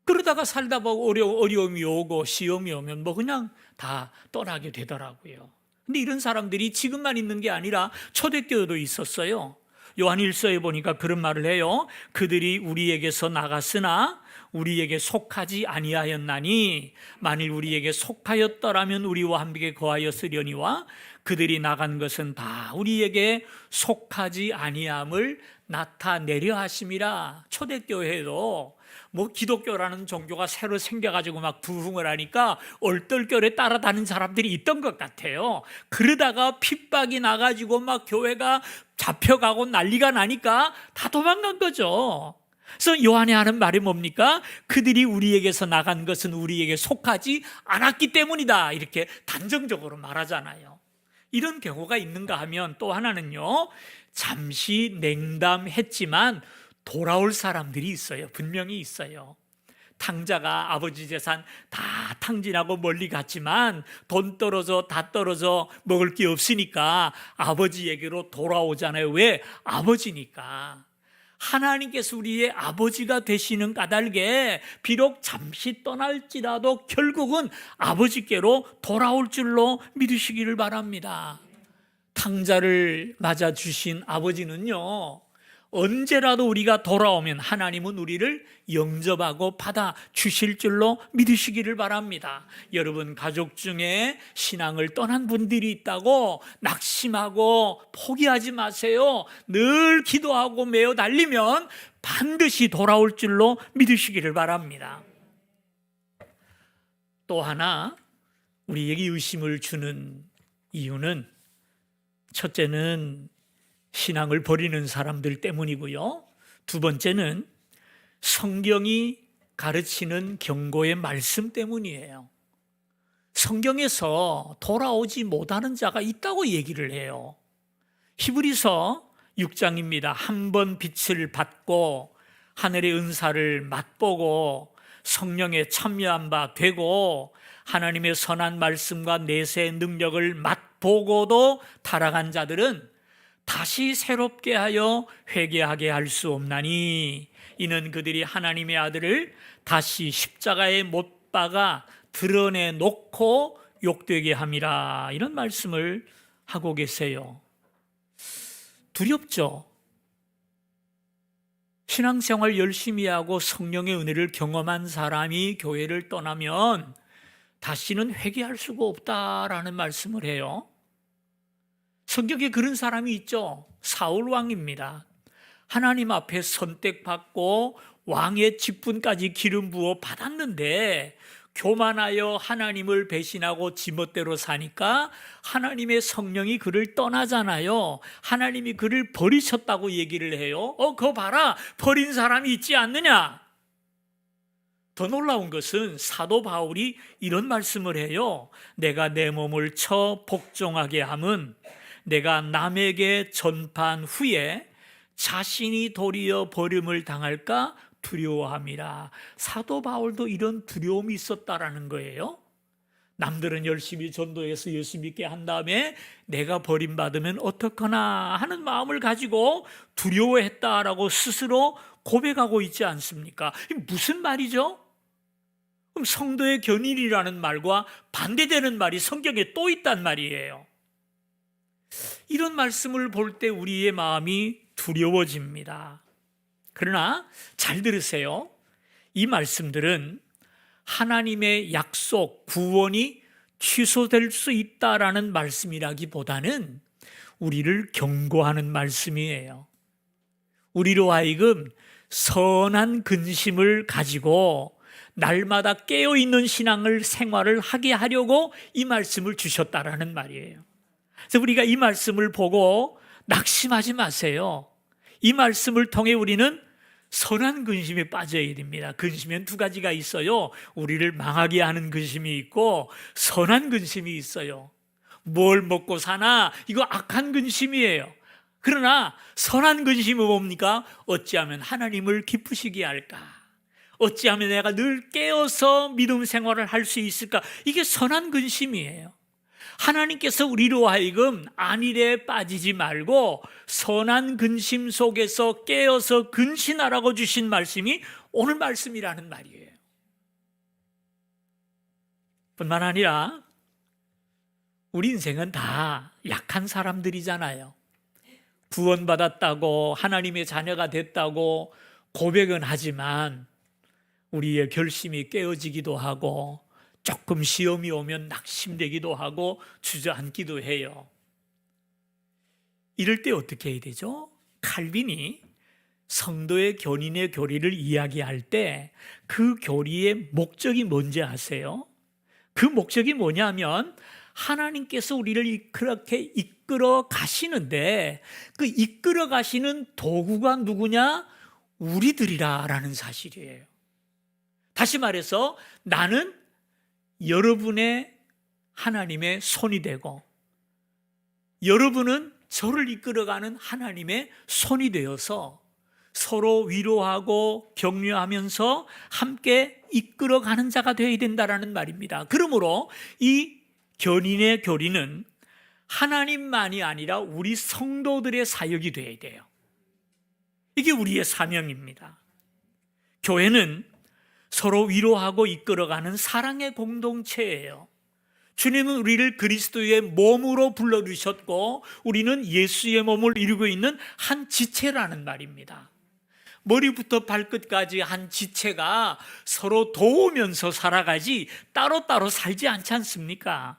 그러다가 살다 보고 어려움이 오고 시험이 오면 뭐 그냥 다 떠나게 되더라고요. 근데 이런 사람들이 지금만 있는 게 아니라 초대교회도 있었어요. 요한일서에 보니까 그런 말을 해요. 그들이 우리에게서 나갔으나 우리에게 속하지 아니하였나니 만일 우리에게 속하였더라면 우리와 함께 거하였으려니와 그들이 나간 것은 다 우리에게 속하지 아니함을 나타내려 하심이라. 초대교회도 뭐 기독교라는 종교가 새로 생겨가지고 막 부흥을 하니까 얼떨결에 따라다니는 사람들이 있던 것 같아요. 그러다가 핍박이 나가지고 막 교회가 잡혀가고 난리가 나니까 다 도망간 거죠. 그래서 요한이 하는 말이 뭡니까? 그들이 우리에게서 나간 것은 우리에게 속하지 않았기 때문이다. 이렇게 단정적으로 말하잖아요. 이런 경우가 있는가 하면 또 하나는요, 잠시 냉담했지만 돌아올 사람들이 있어요. 분명히 있어요. 탕자가 아버지 재산 다 탕진하고 멀리 갔지만 돈 떨어져 다 떨어져 먹을 게 없으니까 아버지에게로 돌아오잖아요. 왜? 아버지니까. 하나님께서 우리의 아버지가 되시는 까닭에 비록 잠시 떠날지라도 결국은 아버지께로 돌아올 줄로 믿으시기를 바랍니다. 탕자를 맞아주신 아버지는요, 언제라도 우리가 돌아오면 하나님은 우리를 영접하고 받아 주실 줄로 믿으시기를 바랍니다. 여러분 가족 중에 신앙을 떠난 분들이 있다고 낙심하고 포기하지 마세요. 늘 기도하고 매어 달리면 반드시 돌아올 줄로 믿으시기를 바랍니다. 또 하나 우리에게 의심을 주는 이유는, 첫째는 신앙을 버리는 사람들 때문이고요. 두 번째는 성경이 가르치는 경고의 말씀 때문이에요. 성경에서 돌아오지 못하는 자가 있다고 얘기를 해요. 히브리서 6장입니다. 한 번 빛을 받고 하늘의 은사를 맛보고 성령에 참여한 바 되고 하나님의 선한 말씀과 내세의 능력을 맛보고도 타락한 자들은 다시 새롭게 하여 회개하게 할 수 없나니 이는 그들이 하나님의 아들을 다시 십자가에 못 박아 드러내놓고 욕되게 함이라. 이런 말씀을 하고 계세요. 두렵죠? 신앙생활 열심히 하고 성령의 은혜를 경험한 사람이 교회를 떠나면 다시는 회개할 수가 없다라는 말씀을 해요. 성경에 그런 사람이 있죠. 사울 왕입니다. 하나님 앞에 선택받고 왕의 직분까지 기름 부어 받았는데 교만하여 하나님을 배신하고 지멋대로 사니까 하나님의 성령이 그를 떠나잖아요. 하나님이 그를 버리셨다고 얘기를 해요. 그거 봐라, 버린 사람이 있지 않느냐. 더 놀라운 것은 사도 바울이 이런 말씀을 해요. 내가 내 몸을 쳐 복종하게 함은 내가 남에게 전파한 후에 자신이 도리어 버림을 당할까 두려워함이라. 사도 바울도 이런 두려움이 있었다라는 거예요. 남들은 열심히 전도해서 예수 믿게 한 다음에 내가 버림받으면 어떡하나 하는 마음을 가지고 두려워했다라고 스스로 고백하고 있지 않습니까? 이게 무슨 말이죠? 그럼 성도의 견인이라는 말과 반대되는 말이 성경에 또 있단 말이에요. 이런 말씀을 볼 때 우리의 마음이 두려워집니다. 그러나 잘 들으세요. 이 말씀들은 하나님의 약속, 구원이 취소될 수 있다라는 말씀이라기보다는 우리를 경고하는 말씀이에요. 우리로 하여금 선한 근심을 가지고 날마다 깨어있는 신앙을 생활을 하게 하려고 이 말씀을 주셨다라는 말이에요. 그래서 우리가 이 말씀을 보고 낙심하지 마세요. 이 말씀을 통해 우리는 선한 근심에 빠져야 됩니다. 근심엔 두 가지가 있어요. 우리를 망하게 하는 근심이 있고 선한 근심이 있어요. 뭘 먹고 사나, 이거 악한 근심이에요. 그러나 선한 근심은 뭡니까? 어찌하면 하나님을 기쁘시게 할까? 어찌하면 내가 늘 깨어서 믿음 생활을 할 수 있을까? 이게 선한 근심이에요. 하나님께서 우리로 하여금 안일에 빠지지 말고 선한 근심 속에서 깨어서 근신하라고 주신 말씀이 오늘 말씀이라는 말이에요. 뿐만 아니라 우리 인생은 다 약한 사람들이잖아요. 구원받았다고 하나님의 자녀가 됐다고 고백은 하지만 우리의 결심이 깨어지기도 하고 조금 시험이 오면 낙심되기도 하고 주저앉기도 해요. 이럴 때 어떻게 해야 되죠? 칼빈이 성도의 견인의 교리를 이야기할 때 그 교리의 목적이 뭔지 아세요? 그 목적이 뭐냐면 하나님께서 우리를 그렇게 이끌어 가시는데 그 이끌어 가시는 도구가 누구냐? 우리들이라는 사실이에요. 다시 말해서 나는 여러분의 하나님의 손이 되고 여러분은 저를 이끌어가는 하나님의 손이 되어서 서로 위로하고 격려하면서 함께 이끌어가는 자가 되어야 된다는 말입니다. 그러므로 이 견인의 교리는 하나님만이 아니라 우리 성도들의 사역이 되어야 돼요. 이게 우리의 사명입니다. 교회는 서로 위로하고 이끌어가는 사랑의 공동체예요. 주님은 우리를 그리스도의 몸으로 불러주셨고 우리는 예수의 몸을 이루고 있는 한 지체라는 말입니다. 머리부터 발끝까지 한 지체가 서로 도우면서 살아가지 따로따로 살지 않지 않습니까?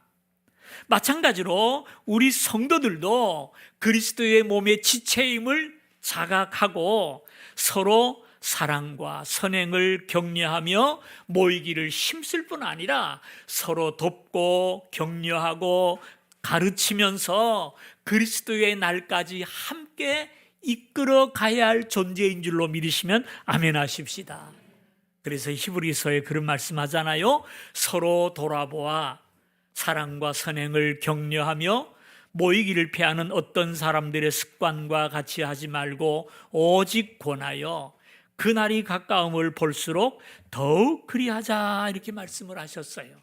마찬가지로 우리 성도들도 그리스도의 몸의 지체임을 자각하고 서로 사랑과 선행을 격려하며 모이기를 힘쓸 뿐 아니라 서로 돕고 격려하고 가르치면서 그리스도의 날까지 함께 이끌어 가야 할 존재인 줄로 믿으시면 아멘 하십시다. 그래서 히브리서에 그런 말씀하잖아요. 서로 돌아보아 사랑과 선행을 격려하며 모이기를 피하는 어떤 사람들의 습관과 같이 하지 말고 오직 권하여 그날이 가까움을 볼수록 더욱 그리하자 이렇게 말씀을 하셨어요.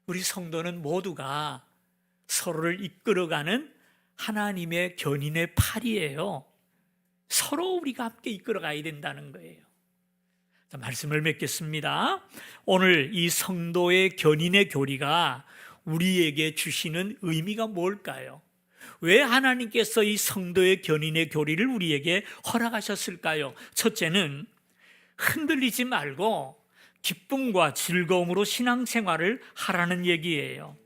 우리 성도는 모두가 서로를 이끌어가는 하나님의 견인의 팔이에요. 서로 우리가 함께 이끌어가야 된다는 거예요. 자, 말씀을 맺겠습니다. 오늘 이 성도의 견인의 교리가 우리에게 주시는 의미가 뭘까요? 왜 하나님께서 이 성도의 견인의 교리를 우리에게 허락하셨을까요? 첫째는 흔들리지 말고 기쁨과 즐거움으로 신앙생활을 하라는 얘기예요.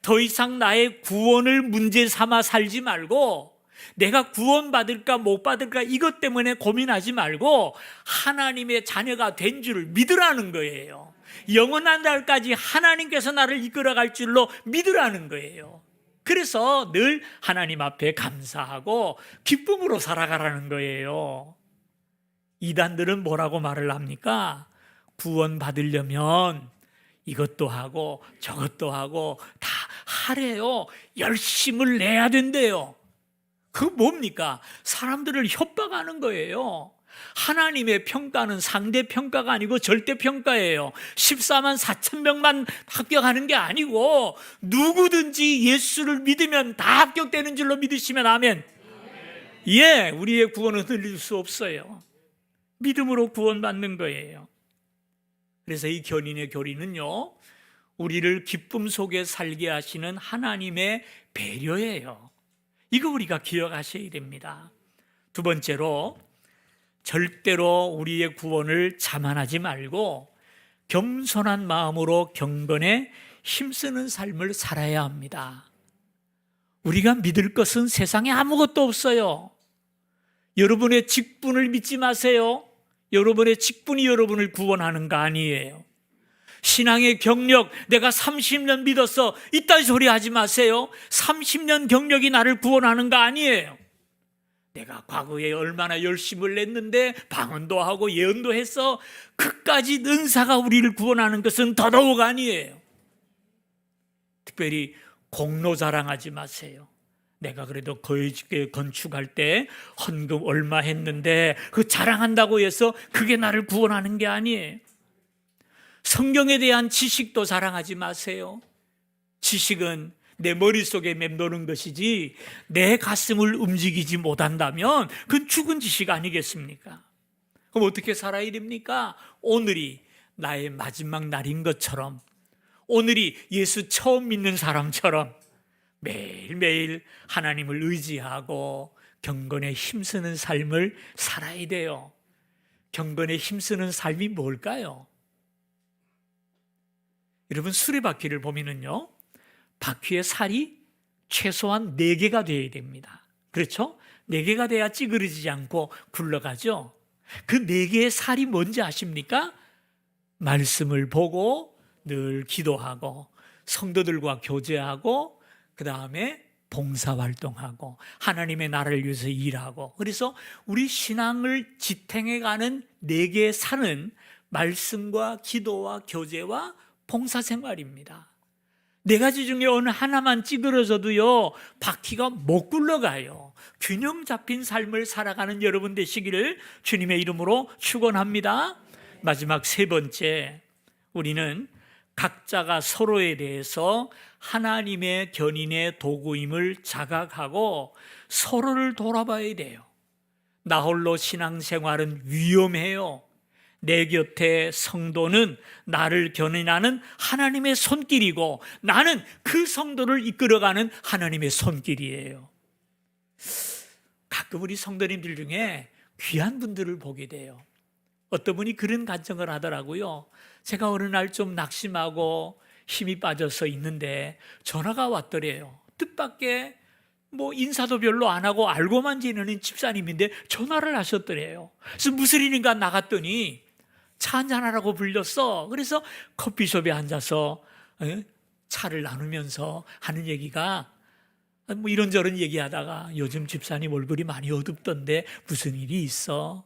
더 이상 나의 구원을 문제 삼아 살지 말고 내가 구원받을까 못 받을까 이것 때문에 고민하지 말고 하나님의 자녀가 된 줄 믿으라는 거예요. 영원한 날까지 하나님께서 나를 이끌어갈 줄로 믿으라는 거예요. 그래서 늘 하나님 앞에 감사하고 기쁨으로 살아가라는 거예요. 이단들은 뭐라고 말을 합니까? 구원 받으려면 이것도 하고 저것도 하고 다 하래요. 열심을 내야 된대요. 그거 뭡니까? 사람들을 협박하는 거예요. 하나님의 평가는 상대평가가 아니고 절대평가예요. 14만 4천 명만 합격하는 게 아니고 누구든지 예수를 믿으면 다 합격되는 줄로 믿으시면 아멘. 예, 우리의 구원은 흔들릴 수 없어요. 믿음으로 구원받는 거예요. 그래서 이 견인의 교리는요, 우리를 기쁨 속에 살게 하시는 하나님의 배려예요. 이거 우리가 기억하셔야 됩니다. 두 번째로 절대로 우리의 구원을 자만하지 말고 겸손한 마음으로 경건에 힘쓰는 삶을 살아야 합니다. 우리가 믿을 것은 세상에 아무것도 없어요. 여러분의 직분을 믿지 마세요. 여러분의 직분이 여러분을 구원하는 거 아니에요. 신앙의 경력, 내가 30년 믿었어, 이딴 소리 하지 마세요. 30년 경력이 나를 구원하는 거 아니에요. 내가 과거에 얼마나 열심을 냈는데 방언도 하고 예언도 했어, 그까지 은사가 우리를 구원하는 것은 더더욱 아니에요. 특별히 공로 자랑하지 마세요. 내가 그래도 건축할 때 헌금 얼마 했는데 그 자랑한다고 해서 그게 나를 구원하는 게 아니에요. 성경에 대한 지식도 자랑하지 마세요. 지식은 내 머릿속에 맴도는 것이지 내 가슴을 움직이지 못한다면 그건 죽은 지식 아니겠습니까? 그럼 어떻게 살아야 됩니까? 오늘이 나의 마지막 날인 것처럼, 오늘이 예수 처음 믿는 사람처럼 매일매일 하나님을 의지하고 경건에 힘쓰는 삶을 살아야 돼요. 경건에 힘쓰는 삶이 뭘까요? 여러분, 수레바퀴를 보면은요, 바퀴의 살이 최소한 4개가 되어야 됩니다. 그렇죠? 4개가 돼야 찌그러지지 않고 굴러가죠. 그 4개의 살이 뭔지 아십니까? 말씀을 보고 늘 기도하고 성도들과 교제하고 그 다음에 봉사활동하고 하나님의 나라를 위해서 일하고, 그래서 우리 신앙을 지탱해가는 4개의 살은 말씀과 기도와 교제와 봉사생활입니다. 4가지 중에 어느 하나만 찌그러져도요 바퀴가 못 굴러가요. 균형 잡힌 삶을 살아가는 여러분 되시기를 주님의 이름으로 축원합니다. 마지막 3번째, 우리는 각자가 서로에 대해서 하나님의 견인의 도구임을 자각하고 서로를 돌아봐야 돼요. 나 홀로 신앙생활은 위험해요. 내 곁에 성도는 나를 견인하는 하나님의 손길이고 나는 그 성도를 이끌어가는 하나님의 손길이에요. 가끔 우리 성도님들 중에 귀한 분들을 보게 돼요. 어떤 분이 그런 간증을 하더라고요. 제가 어느 날 좀 낙심하고 힘이 빠져서 있는데 전화가 왔더래요. 뜻밖의 인사도 별로 안 하고 알고만 지내는 집사님인데 전화를 하셨더래요. 그래서 무슨 일인가 나갔더니 차 한잔하라고 불렸어. 그래서 커피숍에 앉아서 차를 나누면서 하는 얘기가 이런저런 얘기하다가 요즘 집사님 얼굴이 많이 어둡던데 무슨 일이 있어?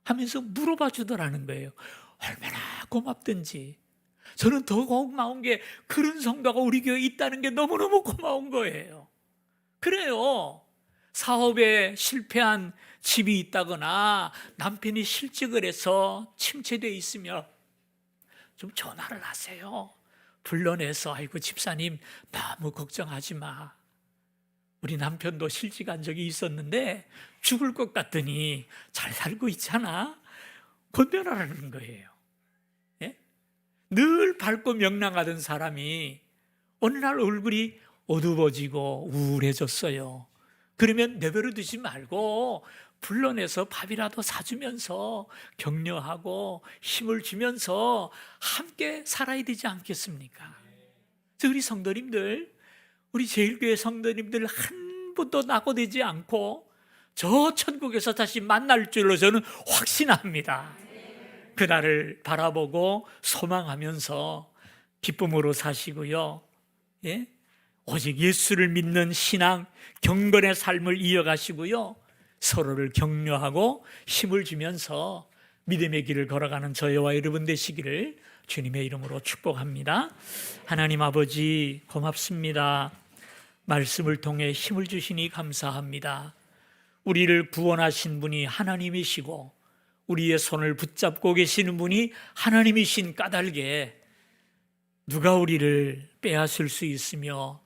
하면서 물어봐 주더라는 거예요. 얼마나 고맙든지. 저는 더 고마운 게 그런 성도가 우리 교회에 있다는 게 너무너무 고마운 거예요. 그래요. 사업에 실패한 집이 있다거나 남편이 실직을 해서 침체되어 있으면 좀 전화를 하세요. 불러내서 아이고 집사님 너무 걱정하지 마. 우리 남편도 실직한 적이 있었는데 죽을 것 같더니 잘 살고 있잖아. 건면하라는 거예요. 예? 늘 밝고 명랑하던 사람이 어느 날 얼굴이 어두워지고 우울해졌어요. 그러면 내버려 두지 말고 불러내서 밥이라도 사주면서 격려하고 힘을 주면서 함께 살아야 되지 않겠습니까? 그래서 우리 성도님들, 우리 제일교회 성도님들 한 분도 낙오되지 않고 저 천국에서 다시 만날 줄로 저는 확신합니다. 그날을 바라보고 소망하면서 기쁨으로 사시고요. 예? 오직 예수를 믿는 신앙, 경건의 삶을 이어가시고요. 서로를 격려하고 힘을 주면서 믿음의 길을 걸어가는 저희와 여러분 되시기를 주님의 이름으로 축복합니다. 하나님 아버지 고맙습니다. 말씀을 통해 힘을 주시니 감사합니다. 우리를 구원하신 분이 하나님이시고 우리의 손을 붙잡고 계시는 분이 하나님이신 까닭에 누가 우리를 빼앗을 수 있으며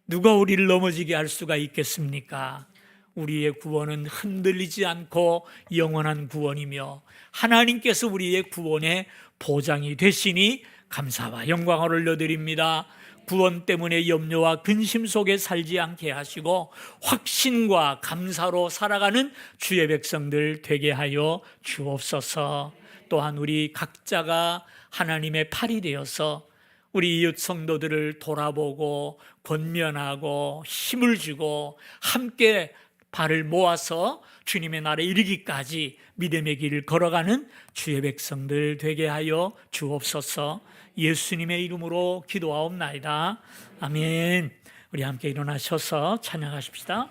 누가 우리를 넘어지게 할 수가 있겠습니까? 우리의 구원은 흔들리지 않고 영원한 구원이며 하나님께서 우리의 구원의 보장이 되시니 감사와 영광을 올려드립니다. 구원 때문에 염려와 근심 속에 살지 않게 하시고 확신과 감사로 살아가는 주의 백성들 되게 하여 주옵소서. 또한 우리 각자가 하나님의 팔이 되어서 우리 이웃 성도들을 돌아보고 권면하고 힘을 주고 함께 발을 모아서 주님의 나라에 이르기까지 믿음의 길을 걸어가는 주의 백성들 되게 하여 주옵소서. 예수님의 이름으로 기도하옵나이다. 아멘. 우리 함께 일어나셔서 찬양하십시다.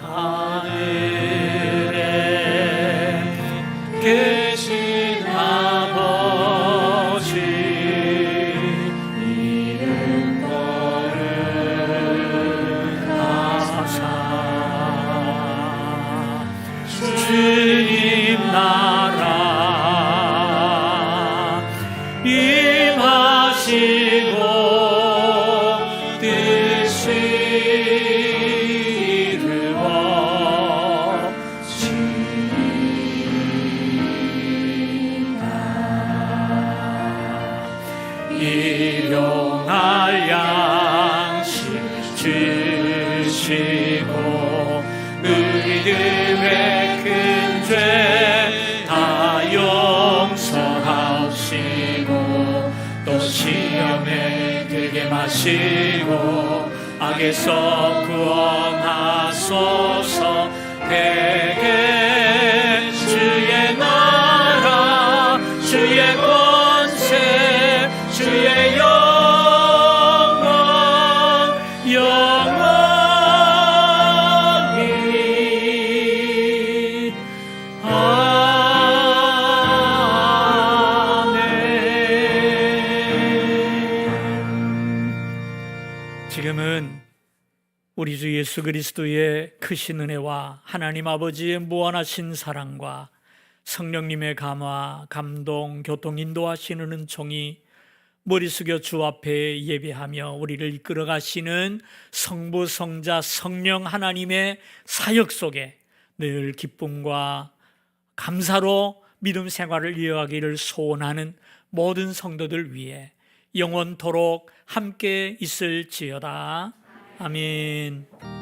하늘에 계신 아버지 이름 거룩하사 주님 나라 임하시고 하시고 악에서 구원하소서. 대개 주의 나라 주의 권세 주의 영원 영원히 아멘. 지금은 우리 주 예수 그리스도의 크신 은혜와 하나님 아버지의 무한하신 사랑과 성령님의 감화, 감동, 교통 인도하시는 은총이 머리 숙여 주 앞에 예배하며 우리를 이끌어 가시는 성부, 성자, 성령 하나님의 사역 속에 늘 기쁨과 감사로 믿음 생활을 이어가기를 소원하는 모든 성도들 위해 영원토록 함께 있을지어다. 아멘.